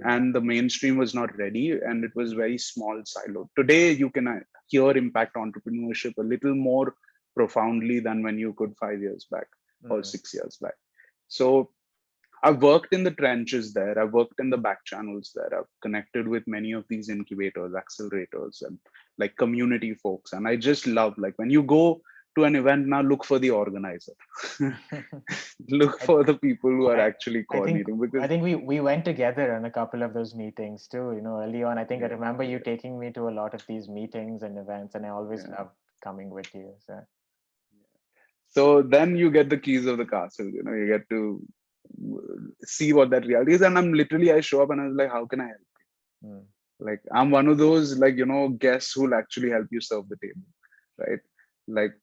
[SPEAKER 2] And the mainstream was not ready, and it was very small silo. Today, you can hear impact entrepreneurship a little more profoundly than when you could 5 years back or 6 years back. So I've worked in the trenches there. I've worked in the back channels there. I've connected with many of these incubators, accelerators, and like community folks. And I just love, like, when you go to an event now, look for the organizer, look
[SPEAKER 1] I,
[SPEAKER 2] for the people who are
[SPEAKER 1] I
[SPEAKER 2] actually
[SPEAKER 1] I think
[SPEAKER 2] coordinating,
[SPEAKER 1] I
[SPEAKER 2] because
[SPEAKER 1] think we went together on a couple of those meetings too. Early on, I think I
[SPEAKER 2] yeah,
[SPEAKER 1] remember you
[SPEAKER 2] yeah,
[SPEAKER 1] taking me to a lot of these meetings and events, and I always
[SPEAKER 2] yeah.
[SPEAKER 1] loved coming with you. So,
[SPEAKER 2] So then you get the keys of the castle. You get to see what that reality is. And I show up and I was like, how can I help?
[SPEAKER 1] mm,
[SPEAKER 2] Like, I'm one of those, like, guests who'll actually help you serve the table, right? Like,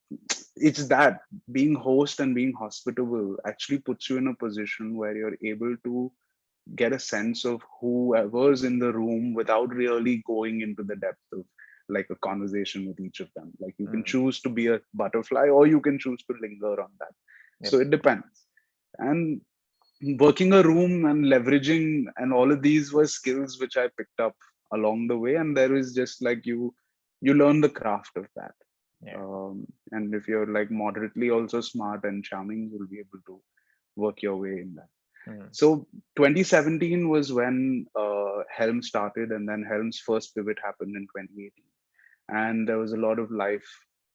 [SPEAKER 2] it's that being host and being hospitable actually puts you in a position where you're able to get a sense of whoever's in the room without really going into the depth of like a conversation with each of them. Like, you can
[SPEAKER 1] mm,
[SPEAKER 2] choose to be a butterfly or you can choose to linger on that. So
[SPEAKER 1] yep.
[SPEAKER 2] it depends. And working a room and leveraging and all of these were skills which I picked up along the way. And there is just like you learn the craft of that.
[SPEAKER 1] Yeah.
[SPEAKER 2] And if you're like moderately also smart and charming, you'll be able to work your way in that.
[SPEAKER 1] Mm,
[SPEAKER 2] So 2017 was when Helm started, and then Helm's first pivot happened in 2018. And there was a lot of life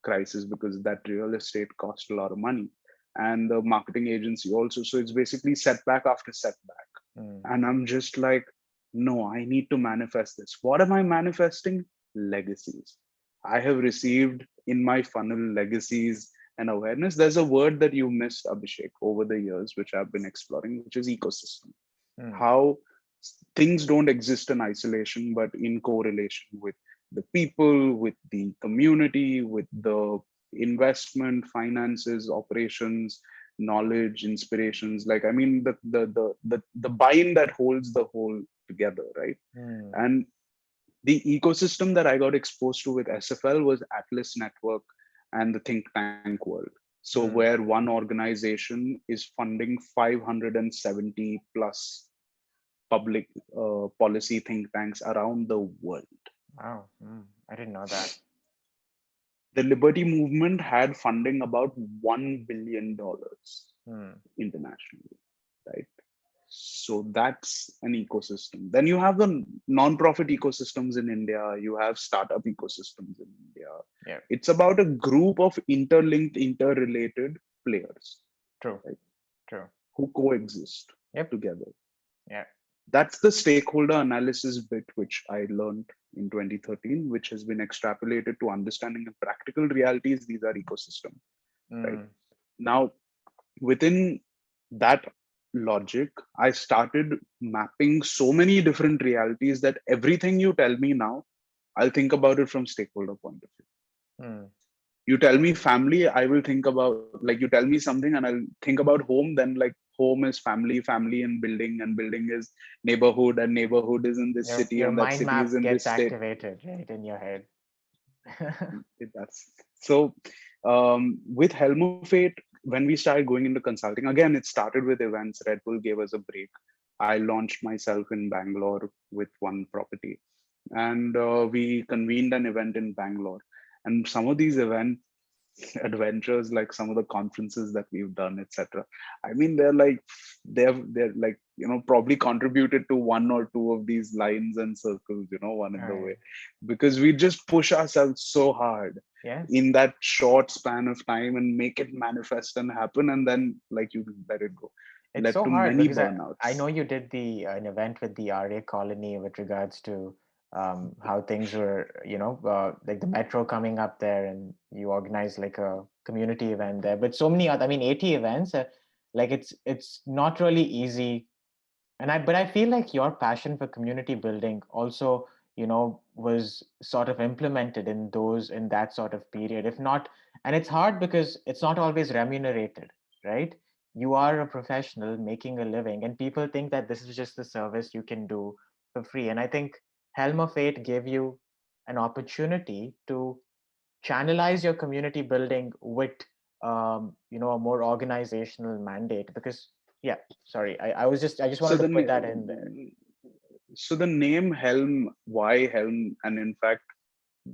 [SPEAKER 2] crisis because that real estate cost a lot of money, and the marketing agency also. So it's basically setback after setback.
[SPEAKER 1] mm,
[SPEAKER 2] And I'm just like, no, I need to manifest this. What am I manifesting? Legacies. I have received in my funnel legacies and awareness. There's a word that you missed, Abhishek, over the years, which I've been exploring, which is ecosystem.
[SPEAKER 1] mm,
[SPEAKER 2] How things don't exist in isolation, but in correlation with the people, with the community, with the investment, finances, operations, knowledge, inspirations. Like, I mean, the bind that holds the whole together, right?
[SPEAKER 1] mm,
[SPEAKER 2] And the ecosystem that I got exposed to with SFL was Atlas Network and the think tank world. So where
[SPEAKER 1] mm.
[SPEAKER 2] one organization is funding 570 plus public policy think tanks around the world.
[SPEAKER 1] Wow. I didn't know that.
[SPEAKER 2] The Liberty Movement had funding about $1 billion
[SPEAKER 1] Mm,
[SPEAKER 2] internationally, right? So that's an ecosystem. Then you have the non-profit ecosystems in India, you have startup ecosystems in India.
[SPEAKER 1] yeah.
[SPEAKER 2] It's about a group of interlinked, interrelated players,
[SPEAKER 1] True.
[SPEAKER 2] right,
[SPEAKER 1] True.
[SPEAKER 2] who coexist
[SPEAKER 1] Yep.
[SPEAKER 2] together.
[SPEAKER 1] Yeah.
[SPEAKER 2] That's the stakeholder analysis bit, which I learned in 2013, which has been extrapolated to understanding the practical realities. These are ecosystem, right?
[SPEAKER 1] Mm,
[SPEAKER 2] Now, within that logic, I started mapping so many different realities that everything you tell me now, I'll think about it from stakeholder point of view.
[SPEAKER 1] mm.
[SPEAKER 2] You tell me family, I will think about, like, you tell me something and I'll think about home, then like home is family, family and building is neighborhood, and neighborhood is in this city,
[SPEAKER 1] Your
[SPEAKER 2] and that
[SPEAKER 1] mind
[SPEAKER 2] city is
[SPEAKER 1] map
[SPEAKER 2] in
[SPEAKER 1] gets
[SPEAKER 2] this state.
[SPEAKER 1] activated, right, in your head.
[SPEAKER 2] It does. So with Helm of Fate, when we started going into consulting, again, it started with events. Red Bull gave us a break. I launched myself in Bangalore with one property, and we convened an event in Bangalore. And some of these event adventures, like some of the conferences that we've done, etc. I mean, they're like, probably contributed to one or two of these lines and circles, one in the way,
[SPEAKER 1] Right.
[SPEAKER 2] because we just push ourselves so hard
[SPEAKER 1] Yeah.
[SPEAKER 2] in that short span of time and make it manifest and happen, and then like you let it go,
[SPEAKER 1] It's
[SPEAKER 2] led
[SPEAKER 1] so
[SPEAKER 2] to
[SPEAKER 1] hard
[SPEAKER 2] many
[SPEAKER 1] because I
[SPEAKER 2] burnouts.
[SPEAKER 1] know you did an event with the RA colony with regards to how things were, like the metro coming up there, and you organized like a community event there. But so many other, I mean, 80 events, like it's not really easy. But I feel like your passion for community building also, was sort of implemented in that sort of period. If not, and it's hard because it's not always remunerated, right? You are a professional making a living, and people think that this is just the service you can do for free. And I think Helm of Eight gave you an opportunity to channelize your community building with a more organizational mandate. Because yeah, sorry, I just
[SPEAKER 2] So
[SPEAKER 1] wanted to
[SPEAKER 2] the
[SPEAKER 1] put that in there.
[SPEAKER 2] so the name Helm, why Helm, and in fact,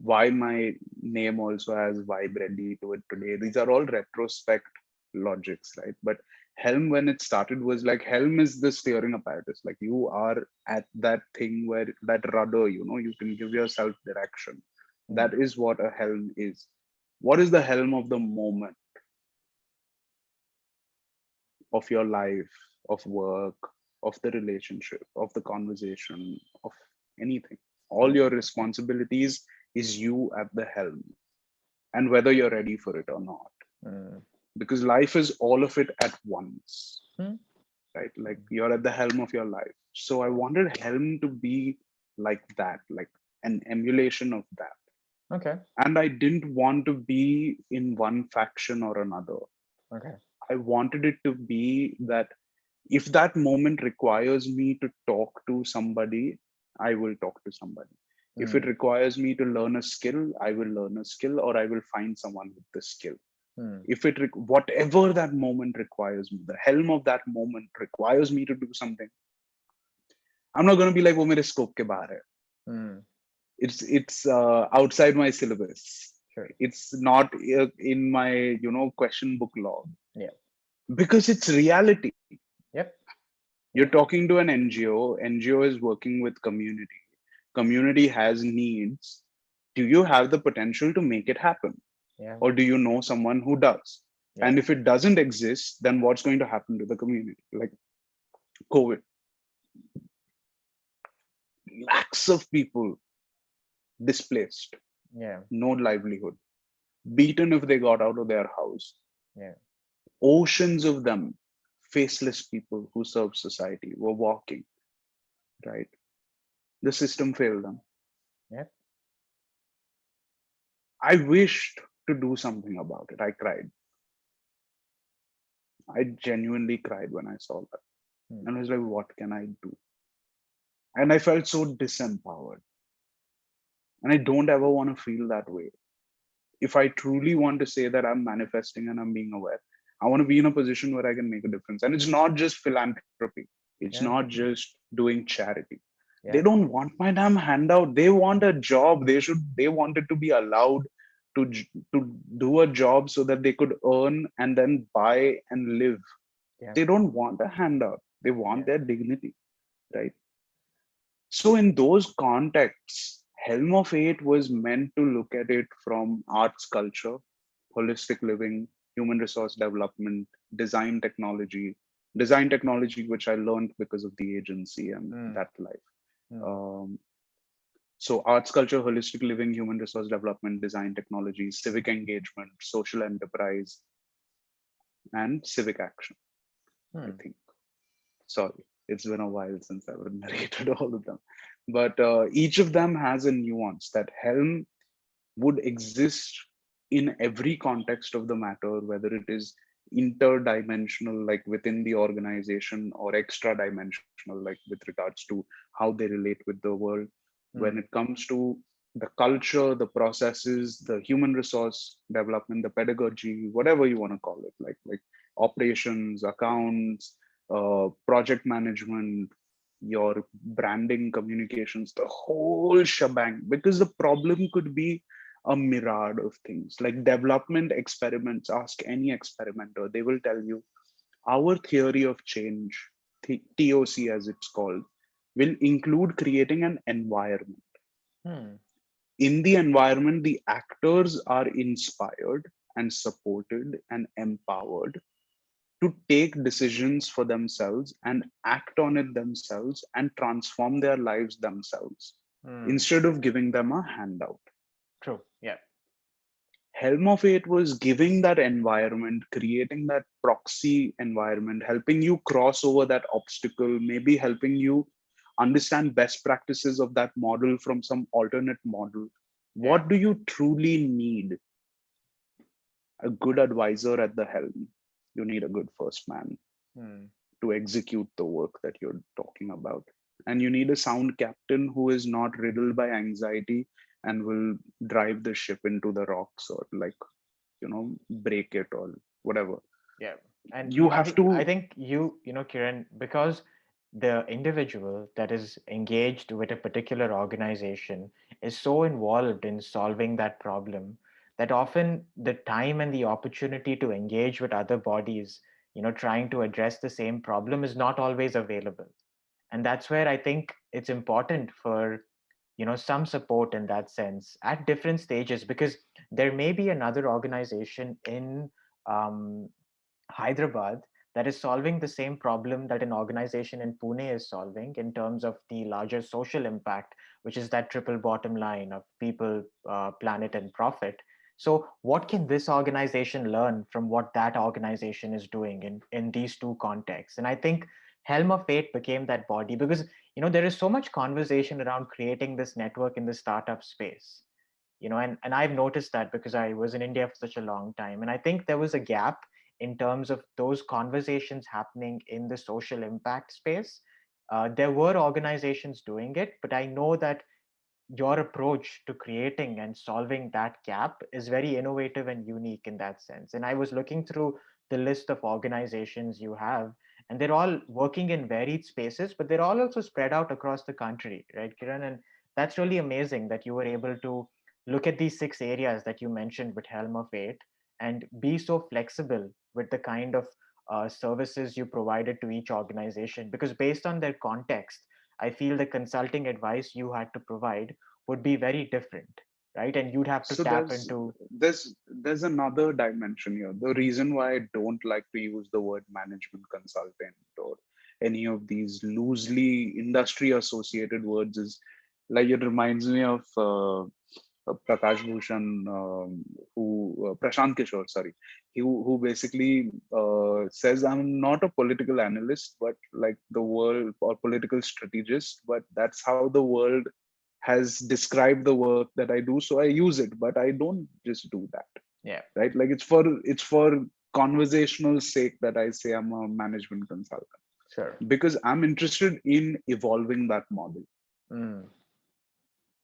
[SPEAKER 2] why my name also has Vibe Ready to it today. These are all retrospect logics, right? But Helm, when it started, was like Helm is the steering apparatus. Like you are at that thing where that rudder, you can give yourself direction.
[SPEAKER 1] Mm,
[SPEAKER 2] That is what a helm is. What is the helm of the moment of your life, of work, of the relationship, of the conversation, of anything? All
[SPEAKER 1] mm,
[SPEAKER 2] your responsibilities is you at the helm, and whether you're ready for it or not,
[SPEAKER 1] mm,
[SPEAKER 2] because life is all of it at once,
[SPEAKER 1] mm,
[SPEAKER 2] right? Like you're at the helm of your life. So I wanted helm to be like that, like an emulation of that.
[SPEAKER 1] okay.
[SPEAKER 2] And I didn't want to be in one faction or another.
[SPEAKER 1] Okay.
[SPEAKER 2] I wanted it to be that if that moment requires me to talk to somebody, I will talk to somebody. If it
[SPEAKER 1] Mm,
[SPEAKER 2] requires me to learn a skill, I will learn a skill, or I will find someone with the skill.
[SPEAKER 1] mm,
[SPEAKER 2] If whatever that moment requires me, the helm of that moment requires me to do something, I'm not going to be like, "Oh, mere scope ke bahar hai."
[SPEAKER 1] mm,
[SPEAKER 2] It's outside my syllabus.
[SPEAKER 1] sure.
[SPEAKER 2] It's not in my question book log,
[SPEAKER 1] Yeah.
[SPEAKER 2] because it's reality.
[SPEAKER 1] Yep.
[SPEAKER 2] You're
[SPEAKER 1] Yeah.
[SPEAKER 2] talking to an NGO. NGO is working with community. Community has needs. Do you have the potential to make it happen?
[SPEAKER 1] Yeah.
[SPEAKER 2] Or do you know someone who does?
[SPEAKER 1] Yeah.
[SPEAKER 2] And if it doesn't exist, then what's going to happen to the community? Like COVID, lakhs of people displaced,
[SPEAKER 1] Yeah.
[SPEAKER 2] no livelihood, beaten if they got out of their house.
[SPEAKER 1] Yeah.
[SPEAKER 2] Oceans of them, faceless people who serve society, were walking, right? The system failed them.
[SPEAKER 1] Yep.
[SPEAKER 2] I wished to do something about it. I cried. I genuinely cried when I saw that.
[SPEAKER 1] Mm,
[SPEAKER 2] And I was like, what can I do? And I felt so disempowered. And I don't ever want to feel that way. If I truly want to say that I'm manifesting and I'm being aware, I want to be in a position where I can make a difference. And it's not just philanthropy, it's
[SPEAKER 1] yeah.
[SPEAKER 2] not just doing charity. They
[SPEAKER 1] Yeah.
[SPEAKER 2] don't want my damn handout. They want a job. They wanted to be allowed to do a job so that they could earn and then buy and live.
[SPEAKER 1] Yeah.
[SPEAKER 2] They don't want a handout. They want
[SPEAKER 1] Yeah.
[SPEAKER 2] their dignity, right? So in those contexts, Helm of Eight was meant to look at it from arts culture, holistic living, human resource development, design technology, which I learned because of the agency and
[SPEAKER 1] Mm,
[SPEAKER 2] that life.
[SPEAKER 1] mm,
[SPEAKER 2] Um, so arts culture, holistic living, human resource development, design technology, civic engagement, social enterprise, and civic action, I
[SPEAKER 1] mm,
[SPEAKER 2] think. Sorry, it's been a while since I've narrated all of them. But each of them has a nuance that Helm would exist in every context of the matter, whether it is interdimensional, like within the organization, or extra dimensional, like with regards to how they relate with the world. When
[SPEAKER 1] mm,
[SPEAKER 2] it comes to the culture, the processes, the human resource development, the pedagogy, whatever you want to call it, like operations, accounts, project management, your branding, communications, the whole shebang. Because the problem could be a myriad of things, like development experiments. Ask any experimenter, they will tell you our theory of change, TOC as it's called, will include creating an environment.
[SPEAKER 1] mm,
[SPEAKER 2] In the environment, the actors are inspired and supported and empowered to take decisions for themselves and act on it themselves and transform their lives themselves
[SPEAKER 1] mm.
[SPEAKER 2] instead of giving them a handout.
[SPEAKER 1] True. Yeah.
[SPEAKER 2] Helm of Eight was giving that environment, creating that proxy environment, helping you cross over that obstacle, maybe helping you understand best practices of that model from some alternate model.
[SPEAKER 1] Yeah.
[SPEAKER 2] What do you truly need? A good advisor at the helm. you need a good first man
[SPEAKER 1] Hmm.
[SPEAKER 2] to execute the work that you're talking about. And you need a sound captain who is not riddled by anxiety and will drive the ship into the rocks or like, break it or whatever.
[SPEAKER 1] Yeah. And
[SPEAKER 2] You
[SPEAKER 1] I
[SPEAKER 2] have
[SPEAKER 1] think I
[SPEAKER 2] to.
[SPEAKER 1] think Kiran, because the individual that is engaged with a particular organization is so involved in solving that problem that often the time and the opportunity to engage with other bodies, trying to address the same problem is not always available. And that's where I think it's important for some support in that sense at different stages, because there may be another organization in um, Hyderabad that is solving the same problem that an organization in Pune is solving in terms of the larger social impact, which is that triple bottom line of people, planet, and profit. So, what can this organization learn from what that organization is doing in these two contexts? And I think Helm of Fate became that body because there is so much conversation around creating this network in the startup space, and I've noticed that because I was in India for such a long time, and I think there was a gap in terms of those conversations happening in the social impact space. There were organizations doing it, but I know that your approach to creating and solving that gap is very innovative and unique in that sense. And I was looking through the list of organizations you have, and they're all working in varied spaces, but they're all also spread out across the country, right, Kiran? And that's really amazing that you were able to look at these 6 areas that you mentioned with Helm of Eight and be so flexible with the kind of services you provided to each organization, because based on their context, I feel the consulting advice you had to provide would be very different, right? And you'd have to
[SPEAKER 2] So
[SPEAKER 1] tap
[SPEAKER 2] there's
[SPEAKER 1] into.
[SPEAKER 2] there's there's another dimension here. The reason why I don't like to use the word management consultant or any of these loosely industry associated words is like it reminds me of Prakash Bhushan, who Prashant Kishore, sorry, who basically says, "I'm not a political analyst, but like the world or political strategist, but that's how the world has described the work that I do, so I use it, but I don't just do that,
[SPEAKER 1] Yeah,
[SPEAKER 2] right? Like it's for conversational sake that I say I'm a management consultant
[SPEAKER 1] sure.
[SPEAKER 2] because I'm interested in evolving that model.
[SPEAKER 1] Mm,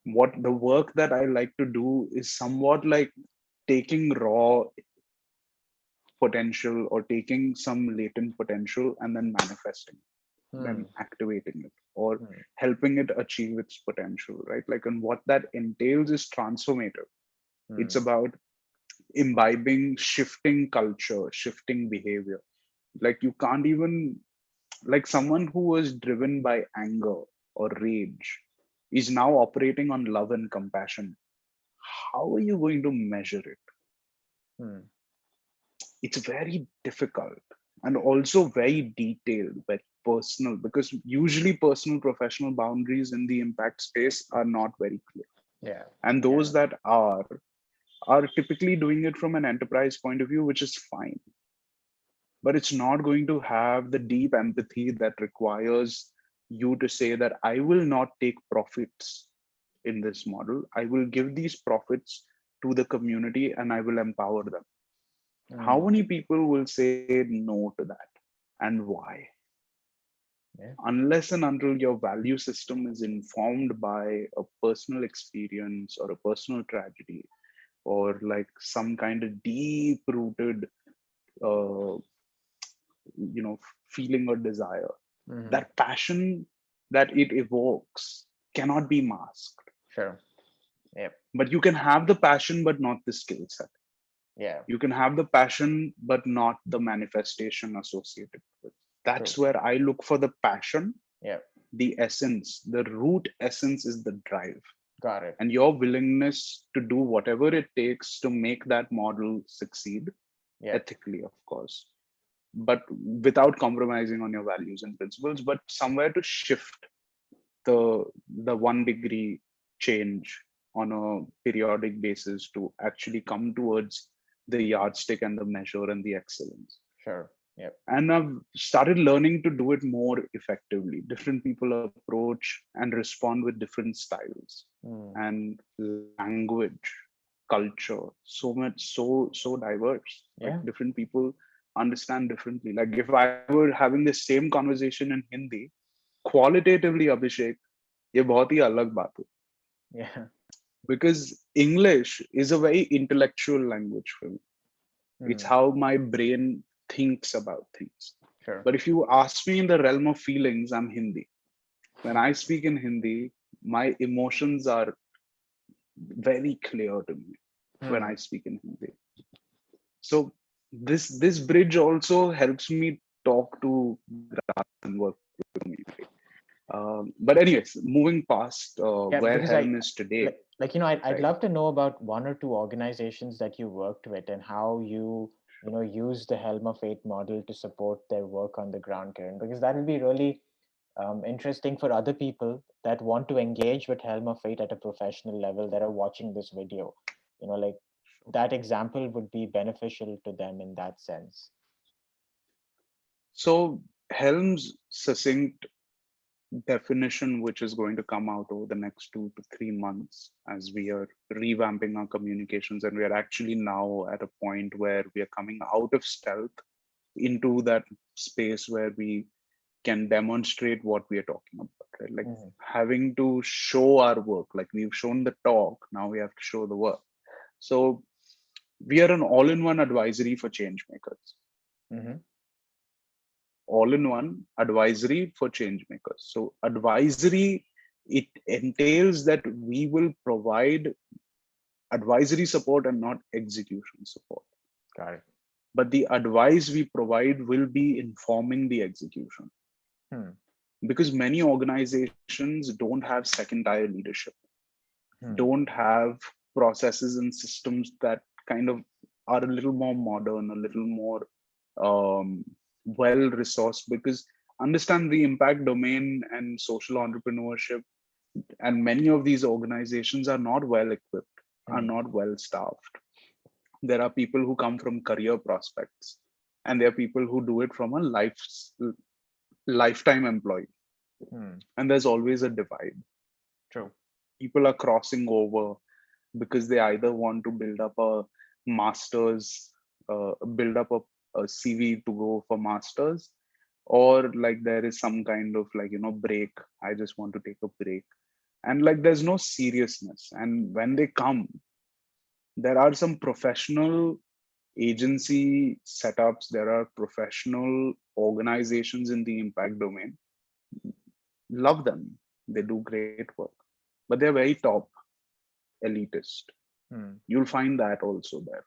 [SPEAKER 2] What the work that I like to do is somewhat like taking raw potential or taking some latent potential and then manifesting, then
[SPEAKER 1] mm,
[SPEAKER 2] activating it or
[SPEAKER 1] mm,
[SPEAKER 2] helping it achieve its potential, right? Like, and what that entails is transformative. It's
[SPEAKER 1] mm,
[SPEAKER 2] about imbibing, shifting culture, shifting behavior. Like, you can't even, like, someone who was driven by anger or rage is now operating on love and compassion. How are you going to measure it?
[SPEAKER 1] mm,
[SPEAKER 2] It's very difficult and also very detailed, very personal, because usually personal professional boundaries in the impact space are not very clear.
[SPEAKER 1] yeah,
[SPEAKER 2] And
[SPEAKER 1] yeah.
[SPEAKER 2] those that are typically doing it from an enterprise point of view, which is fine, but it's not going to have the deep empathy that requires you to say that I will not take profits in this model. I will give these profits to the community and I will empower them. How
[SPEAKER 1] Mm,
[SPEAKER 2] many people will say no to that and why?
[SPEAKER 1] yeah.
[SPEAKER 2] Unless and until your value system is informed by a personal experience or a personal tragedy or like some kind of deep rooted uh, feeling or desire,
[SPEAKER 1] Mm,
[SPEAKER 2] that passion that it evokes cannot be masked.
[SPEAKER 1] sure. Yep.
[SPEAKER 2] But you can have the passion but not the skill set.
[SPEAKER 1] Yeah.
[SPEAKER 2] You can have the passion but not the manifestation associated with.
[SPEAKER 1] True.
[SPEAKER 2] That's where I look for the passion,
[SPEAKER 1] Yep.
[SPEAKER 2] the essence. The root essence is the drive
[SPEAKER 1] Got it.
[SPEAKER 2] and your willingness to do whatever it takes to make that model succeed,
[SPEAKER 1] Yep.
[SPEAKER 2] ethically of course, but without compromising on your values and principles, but somewhere to shift the the 1 degree change on a periodic basis to actually come towards the yardstick and the measure and the excellence.
[SPEAKER 1] Sure. Yep.
[SPEAKER 2] And I've started learning to do it more effectively. Different people approach and respond with different styles
[SPEAKER 1] Mm,
[SPEAKER 2] and language, culture, so much, so diverse. Like
[SPEAKER 1] yeah.
[SPEAKER 2] different people understand differently. Like if I were having the same conversation in Hindi, qualitatively, Abhishek, ये बहुत ही अलग बात है.
[SPEAKER 1] Yeah.
[SPEAKER 2] Because English is a very intellectual language for me. It's how my brain thinks about things.
[SPEAKER 1] Sure.
[SPEAKER 2] But if you ask me in the realm of feelings, I'm Hindi. When I speak in Hindi, my emotions are very clear to me when I speak in Hindi. So this bridge also helps me talk to the grass and work with me. But anyways, moving past
[SPEAKER 1] Yeah,
[SPEAKER 2] where
[SPEAKER 1] because
[SPEAKER 2] Helm is today,
[SPEAKER 1] I'd
[SPEAKER 2] right?
[SPEAKER 1] love to know about one or two organizations that you worked with and how you use the Helm of Fate model to support their work on the ground, Kiran, because that will be really interesting for other people that want to engage with Helm of Fate at a professional level that are watching this video. Like that example would be beneficial to them in that sense.
[SPEAKER 2] So Helm's succinct definition, which is going to come out over the next 2 to 3 months as we are revamping our communications, and we are actually now at a point where we are coming out of stealth into that space where we can demonstrate what we are talking about, right? Like having to show our work. Like we've shown the talk, now we have to show the work. So we are an all-in-one advisory for change makers. All-in-one advisory for change makers. So advisory, it entails that we will provide advisory support and not execution support.
[SPEAKER 1] Got it.
[SPEAKER 2] But the advice we provide will be informing the execution. Because many organizations don't have second tier leadership, don't have processes and systems that kind of are a little more modern, a little more well resourced. Because understand the impact domain and social entrepreneurship, and many of these organizations are not well equipped, are not well staffed. There are people who come from career prospects, and there are people who do it from a lifetime employee. And there's always a divide.
[SPEAKER 1] True.
[SPEAKER 2] People are crossing over because they either want to build up a master's, build up a CV to go for masters, or like there is some kind of like, break. I just want to take a break. And like there's no seriousness. And when they come, there are some professional agency setups, there are professional organizations in the impact domain. Love them. They do great work, but they're very top elitist. You'll find that also there.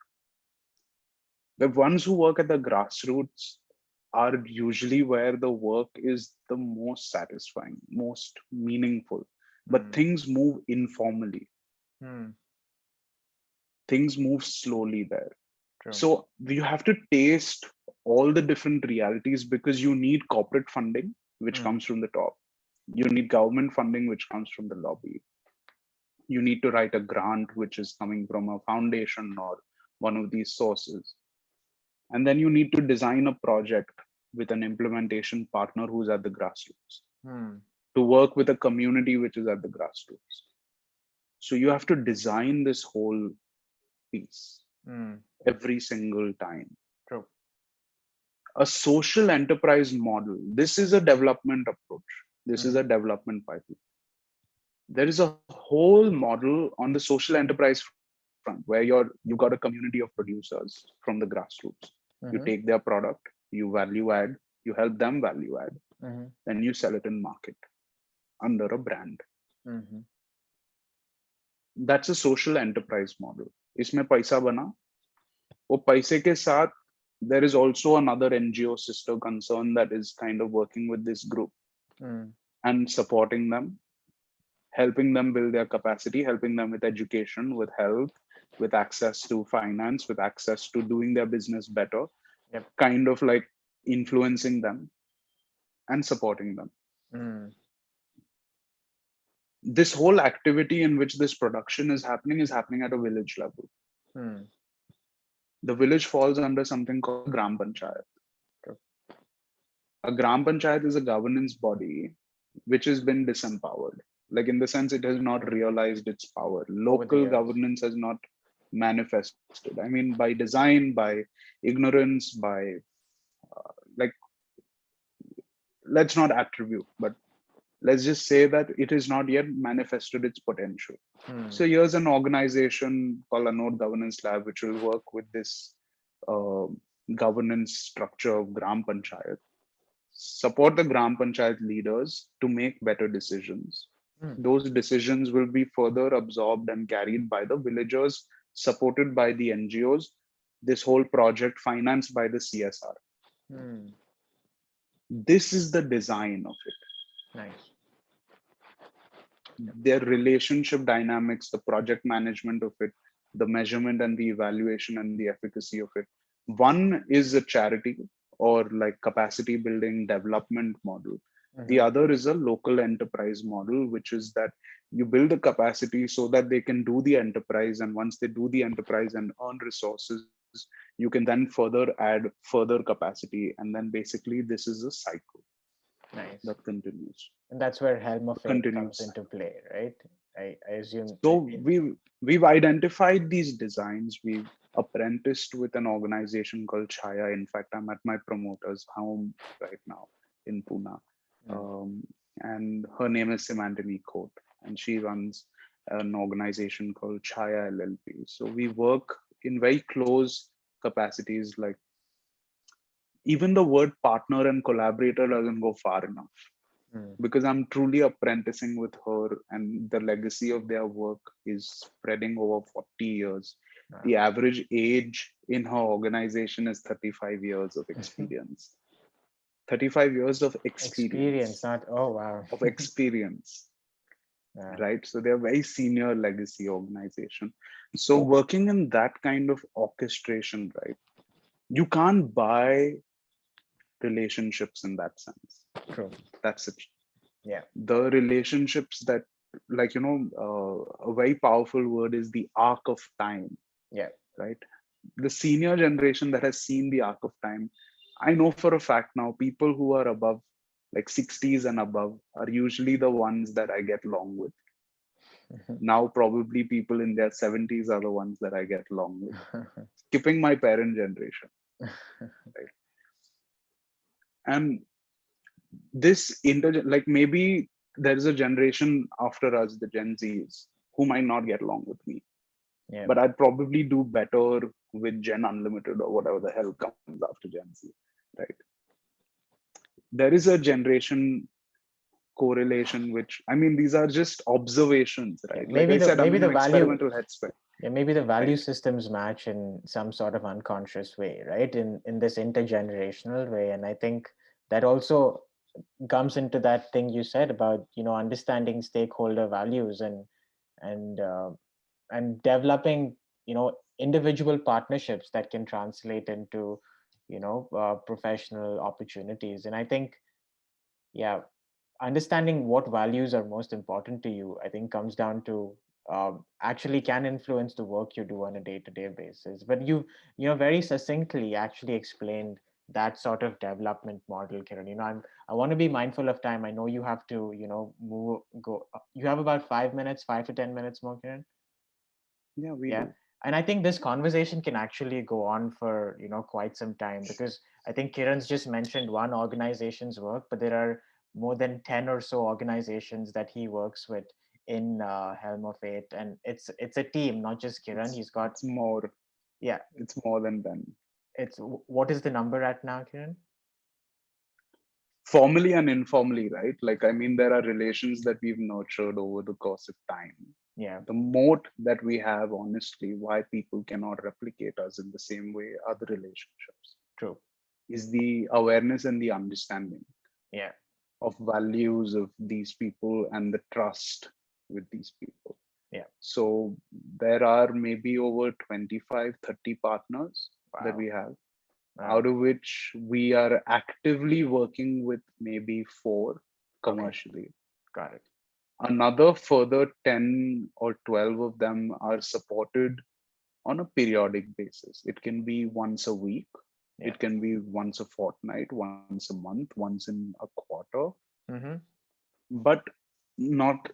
[SPEAKER 2] The ones who work at the grassroots are usually where the work is the most satisfying, most meaningful. But things move informally. Things move slowly there.
[SPEAKER 1] True.
[SPEAKER 2] So you have to taste all the different realities, because you need corporate funding, which comes from the top. You need government funding, which comes from the lobby. You need to write a grant, which is coming from a foundation or one of these sources. And then you need to design a project with an implementation partner who's at the grassroots, to work with a community which is at the grassroots. So you have to design this whole piece every single time.
[SPEAKER 1] True.
[SPEAKER 2] A social enterprise model. This is a development approach. This is a development pipeline. There is a whole model on the social enterprise front where you've got a community of producers from the grassroots. You take their product, you value add, you help them value add, then you sell it in market under a brand. That's a social enterprise model. इसमें पैसा बना, वो पैसे के साथ there is also another NGO sister concern that is kind of working with this group and supporting them, helping them build their capacity, helping them with education, with health, with access to finance, with access to doing their business better, kind of like influencing them and supporting them. This whole activity in which this production is happening at a village level. The village falls under something called Gram Panchayat. A Gram Panchayat is a governance body which has been disempowered. Like in the sense, it has not realized its power. Local governance has not manifested. I mean, by design, by ignorance, by like, let's not attribute, but let's just say that it is not yet manifested its potential. So here's an organization called a Node Governance Lab, which will work with this uh, governance structure of Gram Panchayat, support the Gram Panchayat leaders to make better decisions. Those decisions will be further absorbed and carried by the villagers, supported by the NGOs. This whole project financed by the CSR. This is the design of it.
[SPEAKER 1] Nice.
[SPEAKER 2] Their relationship dynamics, the project management of it, the measurement and the evaluation and the efficacy of it. One is a charity or like capacity building development model. The other is a local enterprise model, which is that you build the capacity so that they can do the enterprise. And once they do the enterprise and earn resources, you can then further add further capacity. And then basically this is a cycle.
[SPEAKER 1] Nice.
[SPEAKER 2] That continues.
[SPEAKER 1] And that's where Helm of Fate comes into play, right? I assume.
[SPEAKER 2] So we've identified these designs. We've apprenticed with an organization called Chaya. In fact, I'm at my promoter's home right now in Pune. And her name is Simantini Kote, and she runs an organization called Chaya LLP. So we work in very close capacities. Like, even the word partner and collaborator doesn't go far enough, because I'm truly apprenticing with her, and the legacy of their work is spreading over 40 years. The average age in her organization is 35 years of experience. 35 years of experience.
[SPEAKER 1] Not, oh wow.
[SPEAKER 2] Of experience. Right? So they're a very senior legacy organization. So working in that kind of orchestration, right? You can't buy relationships in that sense.
[SPEAKER 1] True.
[SPEAKER 2] That's it.
[SPEAKER 1] Yeah.
[SPEAKER 2] The relationships that, like, a very powerful word is the arc of time.
[SPEAKER 1] Yeah.
[SPEAKER 2] Right. The senior generation that has seen the arc of time, I know for a fact now, people who are above like 60s and above are usually the ones that I get along with. Now probably people in their 70s are the ones that I get along with, skipping my parent generation. Right. And this like, maybe there is a generation after us, the Gen Zs, who might not get along with me. Yeah. But I'd probably do better with Gen Unlimited or whatever the hell comes after Gen Z, right? There is a generation correlation, which, I mean, these are just observations, right?
[SPEAKER 1] Yeah, maybe I'm in an
[SPEAKER 2] experimental headspace.
[SPEAKER 1] Yeah, maybe the value systems match in some sort of unconscious way, right? In this intergenerational way. And I think that also comes into that thing you said about, understanding stakeholder values and developing, individual partnerships that can translate into, professional opportunities. And I think, yeah, understanding what values are most important to you, I think comes down to actually can influence the work you do on a day-to-day basis. But very succinctly actually explained that sort of development model, Kiran. I want to be mindful of time. I know you have to, go. You have about 5 minutes, 5 to 10 minutes more, Kiran.
[SPEAKER 2] Yeah, we do.
[SPEAKER 1] And I think this conversation can actually go on for quite some time, because I think Kiran's just mentioned one organization's work, but there are more than 10 or so organizations that he works with in Helm of Fate, and it's a team, not just Kiran. He's got
[SPEAKER 2] more.
[SPEAKER 1] Yeah,
[SPEAKER 2] it's more than 10.
[SPEAKER 1] It's what is the number at now, Kiran?
[SPEAKER 2] Formally and informally, right? Like, I mean, there are relations that we've nurtured over the course of time.
[SPEAKER 1] Yeah.
[SPEAKER 2] The moat that we have, honestly, why people cannot replicate us in the same way other relationships.
[SPEAKER 1] True.
[SPEAKER 2] Is the awareness and the understanding.
[SPEAKER 1] Yeah.
[SPEAKER 2] Of values of these people and the trust with these people.
[SPEAKER 1] Yeah.
[SPEAKER 2] So there are maybe over 25, 30 partners that we have, out of which we are actively working with maybe 4 commercially.
[SPEAKER 1] Okay. Got it.
[SPEAKER 2] Another further 10 or 12 of them are supported on a periodic basis. It can be once a week. Yeah. It can be once a fortnight, once a month, once in a quarter, but not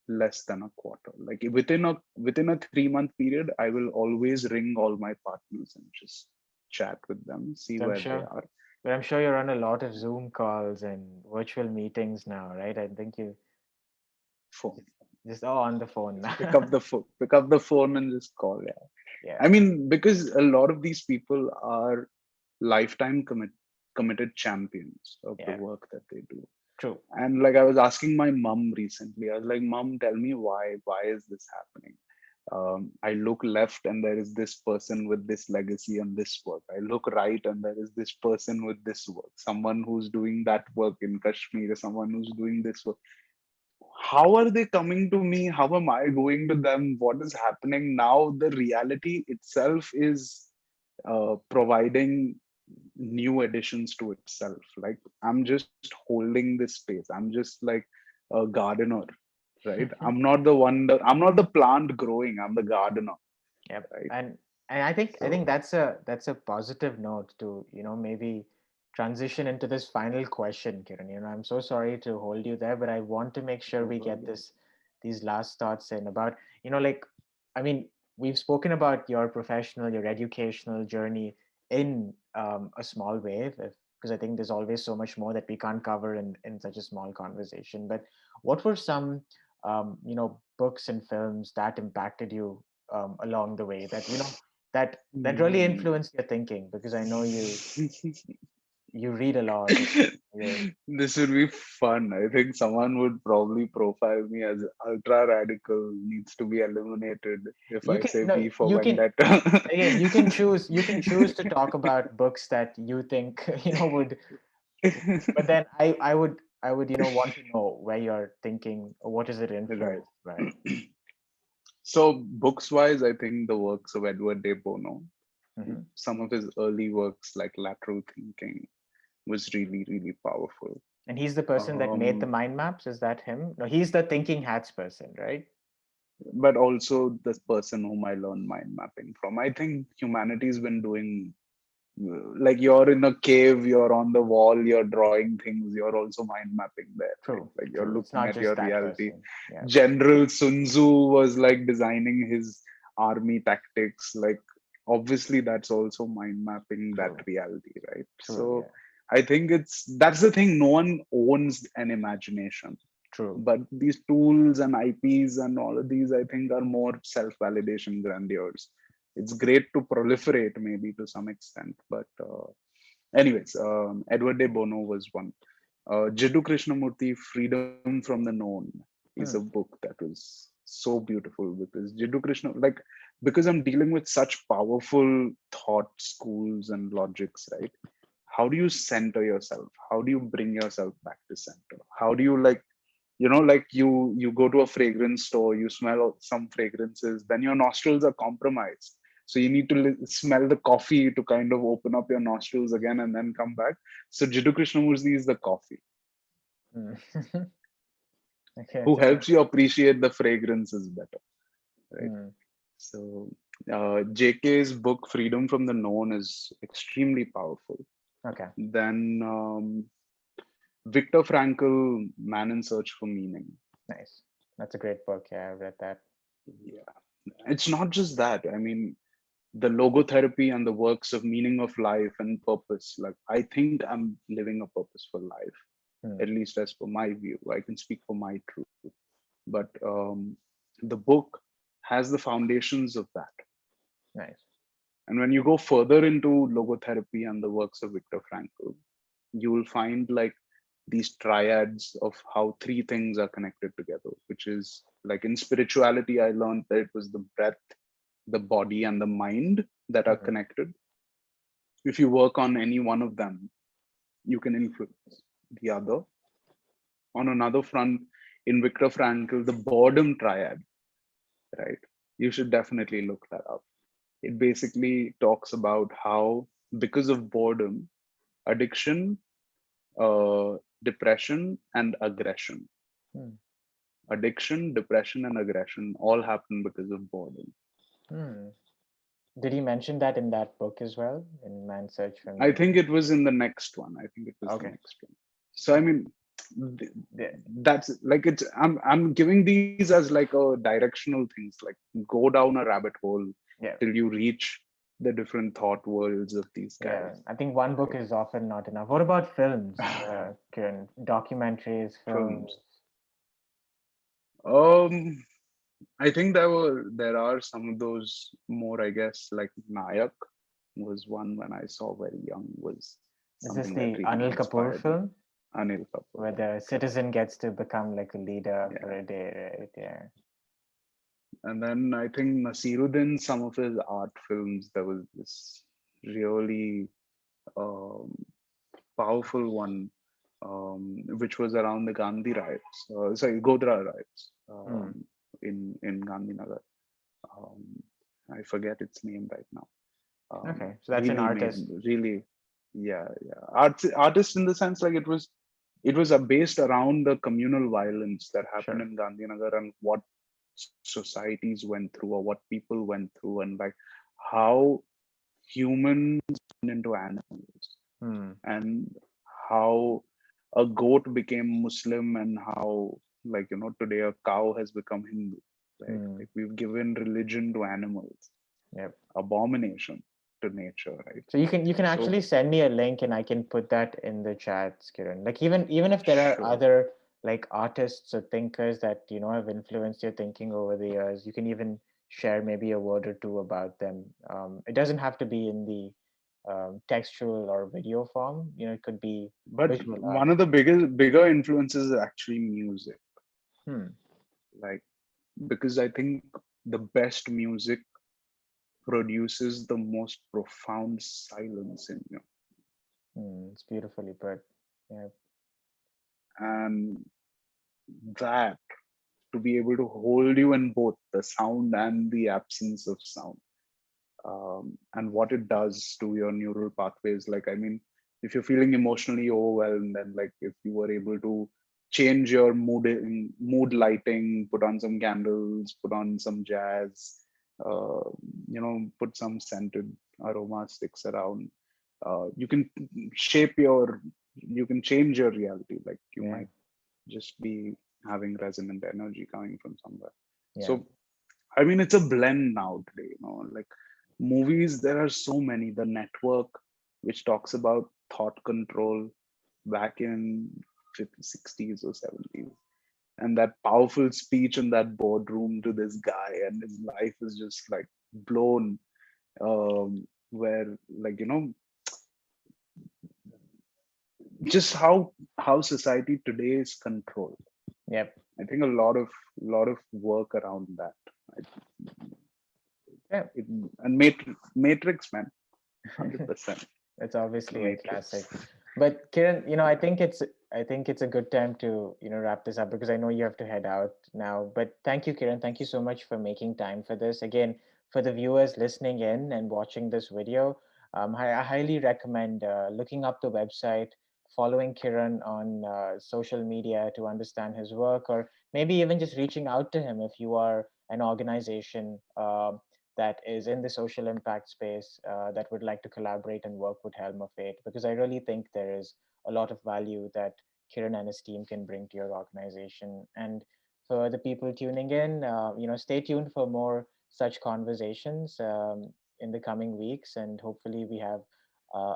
[SPEAKER 2] less than a quarter. Like within a 3-month period, I will always ring all my partners and just chat with them, see where they are.
[SPEAKER 1] But I'm sure you're on a lot of Zoom calls and virtual meetings now, right? I think you
[SPEAKER 2] Phone.
[SPEAKER 1] just on the phone now.
[SPEAKER 2] Pick up the phone and just call. Yeah. I
[SPEAKER 1] Yeah,
[SPEAKER 2] mean, because a lot of these people are lifetime committed champions of the
[SPEAKER 1] yeah,
[SPEAKER 2] work that they do.
[SPEAKER 1] true.
[SPEAKER 2] And like I was asking my mom recently, I was like, Mom, tell me why is this happening? I look left and there is this person with this legacy and this work. I look right and there is this person with this work. Someone who's doing that work in Kashmir, someone who's doing this work. How are they coming to me? How am I going to them? What is happening now? The reality itself is providing new additions to itself. Like I'm just holding this space. I'm just like a gardener, right? I'm not the plant growing. I'm the gardener,
[SPEAKER 1] Yep.
[SPEAKER 2] right?
[SPEAKER 1] And I think
[SPEAKER 2] So
[SPEAKER 1] that's a positive note to, maybe transition into this final question, Kiran. I'm so sorry to hold you there, but I want to make sure
[SPEAKER 2] no
[SPEAKER 1] we get
[SPEAKER 2] problem.
[SPEAKER 1] these last thoughts in about, like, I mean, we've spoken about your professional, your educational journey in a small way, because I think there's always so much more that we can't cover in such a small conversation. But what were some books and films that impacted you along the way, that that really
[SPEAKER 2] Hmm.
[SPEAKER 1] influenced your thinking? Because I know you read a lot, and you're
[SPEAKER 2] This would be fun. I think someone would probably profile me as ultra radical, needs to be eliminated if
[SPEAKER 1] you
[SPEAKER 2] I
[SPEAKER 1] can
[SPEAKER 2] say
[SPEAKER 1] no
[SPEAKER 2] V for
[SPEAKER 1] you can
[SPEAKER 2] Vendetta.
[SPEAKER 1] again you can choose to talk about books that you think would, but then I would want to know where you're thinking, or what is it
[SPEAKER 2] Right.
[SPEAKER 1] influenced by.
[SPEAKER 2] So, books wise, I think the works of Edward de Bono,
[SPEAKER 1] Hmm.
[SPEAKER 2] some of his early works like Lateral Thinking, was really, really powerful.
[SPEAKER 1] And he's the person that made the
[SPEAKER 2] Um,
[SPEAKER 1] mind maps. Is that him? No, he's the thinking hats person, right?
[SPEAKER 2] but also the person whom I learned mind mapping from. I think humanity's been doing like you're in a cave, you're on the wall, you're drawing things, you're also mind mapping there, right?
[SPEAKER 1] True,
[SPEAKER 2] Like you're
[SPEAKER 1] true. It's
[SPEAKER 2] looking
[SPEAKER 1] not
[SPEAKER 2] at your
[SPEAKER 1] just that
[SPEAKER 2] reality.
[SPEAKER 1] person. Yeah,
[SPEAKER 2] General Sun Tzu was like designing his army tactics. Like obviously that's also mind mapping that
[SPEAKER 1] true,
[SPEAKER 2] reality, right?
[SPEAKER 1] true.
[SPEAKER 2] So
[SPEAKER 1] Yeah,
[SPEAKER 2] I think that's the thing. No one owns an imagination,
[SPEAKER 1] true.
[SPEAKER 2] but these tools and IPs and all of these, I think, are more self-validation grandeurs. It's great to proliferate maybe to some extent, but anyways, Edward de Bono was one. Jiddu Krishnamurti, Freedom from the Known, is a
[SPEAKER 1] Hmm.
[SPEAKER 2] book that was so beautiful because Jiddu Krishna, like, because I'm dealing with such powerful thought schools and logics, right? How do you center yourself? How do you bring yourself back to center? How do you like, like you go to a fragrance store, you smell some fragrances, then your nostrils are compromised, so you need to smell the coffee to kind of open up your nostrils again and then come back. So Jiddu Krishnamurti is the coffee
[SPEAKER 1] Hmm. Okay,
[SPEAKER 2] who
[SPEAKER 1] it's a
[SPEAKER 2] helps you appreciate the fragrances better, right?
[SPEAKER 1] hmm.
[SPEAKER 2] So JK's book Freedom from the Known is extremely powerful.
[SPEAKER 1] Okay,
[SPEAKER 2] Then Viktor Frankl, Man in Search for Meaning.
[SPEAKER 1] nice. That's a great book. Yeah, I read that.
[SPEAKER 2] Yeah, it's not just that. I mean, the logotherapy and the works of meaning of life and purpose. Like, I think I'm living a purposeful life,
[SPEAKER 1] Hmm.
[SPEAKER 2] at least as per my view. I can speak for my truth. But the book has the foundations of that.
[SPEAKER 1] Nice.
[SPEAKER 2] And when you go further into logotherapy and the works of Viktor Frankl, you will find like these triads of how three things are connected together, which is like in spirituality, I learned that it was the breath, the body, and the mind that are
[SPEAKER 1] Hmm.
[SPEAKER 2] connected. If you work on any one of them, you can influence the other. On another front, in Viktor Frankl, the boredom triad, right? You should definitely look that up. It basically talks about how, because of boredom, addiction, depression, and aggression,
[SPEAKER 1] Hmm.
[SPEAKER 2] depression, and aggression all happen because of boredom.
[SPEAKER 1] Hmm. Did he mention that in that book as well, in Man's Search for
[SPEAKER 2] I
[SPEAKER 1] Meaning?
[SPEAKER 2] think it was in the next one. I think it was the
[SPEAKER 1] Okay.
[SPEAKER 2] next one. So I
[SPEAKER 1] Okay.
[SPEAKER 2] mean,
[SPEAKER 1] Yeah.
[SPEAKER 2] that's like it's. I'm giving these as like a directional things. Like go down a rabbit hole
[SPEAKER 1] Yeah.
[SPEAKER 2] till you reach the different thought worlds of these
[SPEAKER 1] Yeah,
[SPEAKER 2] guys,
[SPEAKER 1] I think one book
[SPEAKER 2] right?
[SPEAKER 1] is often not enough. What about films, Kiran? Documentaries, films?
[SPEAKER 2] Films. Um, I think there are some of those more, I guess, like Nayak was one when I saw very young, was
[SPEAKER 1] Is this
[SPEAKER 2] something that
[SPEAKER 1] the
[SPEAKER 2] really
[SPEAKER 1] Anil Kapoor
[SPEAKER 2] inspired me.
[SPEAKER 1] film
[SPEAKER 2] Anil Kapoor,
[SPEAKER 1] where
[SPEAKER 2] yeah,
[SPEAKER 1] the
[SPEAKER 2] correct.
[SPEAKER 1] citizen gets to become like a leader for
[SPEAKER 2] Yeah.
[SPEAKER 1] a day, right? Yeah.
[SPEAKER 2] And then I think Nasiruddin, some of his art films, there was this really um, powerful one, which was around the Gandhi riots, sorry, Godhra riots
[SPEAKER 1] Hmm.
[SPEAKER 2] in Gandhinagar. Um, I forget its name right now.
[SPEAKER 1] Okay, so that's an
[SPEAKER 2] Really made
[SPEAKER 1] artist.
[SPEAKER 2] really, yeah, yeah. Artist in the sense like it was based around the communal violence that happened
[SPEAKER 1] Sure.
[SPEAKER 2] in Gandhinagar and what societies went through or what people went through and like how humans turned into animals
[SPEAKER 1] Hmm.
[SPEAKER 2] and how a goat became Muslim and how like today a cow has become Hindu, right?
[SPEAKER 1] Hmm.
[SPEAKER 2] Like we've given religion to animals,
[SPEAKER 1] Yep.
[SPEAKER 2] abomination to nature, right?
[SPEAKER 1] So you can
[SPEAKER 2] So
[SPEAKER 1] actually send me a link and I can put that in the chat, Kiran. Like even if there are
[SPEAKER 2] sure,
[SPEAKER 1] other like artists or thinkers that have influenced your thinking over the years, you can even share maybe a word or two about them. It doesn't have to be in the textual or video form. It could be
[SPEAKER 2] but
[SPEAKER 1] visual art.
[SPEAKER 2] one of the bigger influences is actually music,
[SPEAKER 1] Hmm.
[SPEAKER 2] like because I think the best music produces the most profound silence in you.
[SPEAKER 1] Hmm. It's beautifully put. Yeah.
[SPEAKER 2] And that to be able to hold you in both the sound and the absence of sound, and what it does to your neural pathways. Like, I mean, if you're feeling emotionally overwhelmed, and like if you were able to change your mood lighting, put on some candles, put on some jazz, uh, put some scented aroma sticks around, you can shape your, you can change your reality. Like you
[SPEAKER 1] Yeah.
[SPEAKER 2] might just be having resonant energy coming from somewhere.
[SPEAKER 1] Yeah.
[SPEAKER 2] So I mean, it's a blend now today, like movies, there are so many. The Network, which talks about thought control back in 50s, 60s or 70s. And that powerful speech in that boardroom to this guy, and his life is just like blown. Where, like, just how society today is controlled.
[SPEAKER 1] Yep.
[SPEAKER 2] I think a lot of work around that.
[SPEAKER 1] Yeah.
[SPEAKER 2] It, and Matrix, man, 100%.
[SPEAKER 1] It's
[SPEAKER 2] The
[SPEAKER 1] obviously a
[SPEAKER 2] Matrix.
[SPEAKER 1] classic. But Kiran, I
[SPEAKER 2] Yeah.
[SPEAKER 1] think it's a good time to, wrap this up because I know you have to head out now. But thank you, Kiran. Thank you so much for making time for this. Again, for the viewers listening in and watching this video, I highly recommend looking up the website, following Kiran on social media to understand his work, or maybe even just reaching out to him if you are an organization that is in the social impact space that would like to collaborate and work with Helm of Fate, because I really think there is a lot of value that Kiran and his team can bring to your organization. And for the people tuning in, stay tuned for more such conversations in the coming weeks, and hopefully we have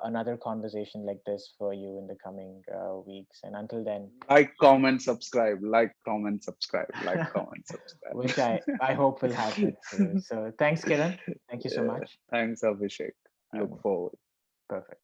[SPEAKER 1] another conversation like this for you in the coming weeks. And until then,
[SPEAKER 2] Like, comment, subscribe. Like, comment, subscribe. Like, comment,
[SPEAKER 1] which
[SPEAKER 2] subscribe.
[SPEAKER 1] I hope will happen too. So thanks, Kiran. Thank you so
[SPEAKER 2] Yeah.
[SPEAKER 1] much.
[SPEAKER 2] Thanks, Abhishek. Look
[SPEAKER 1] Um,
[SPEAKER 2] forward.
[SPEAKER 1] Perfect.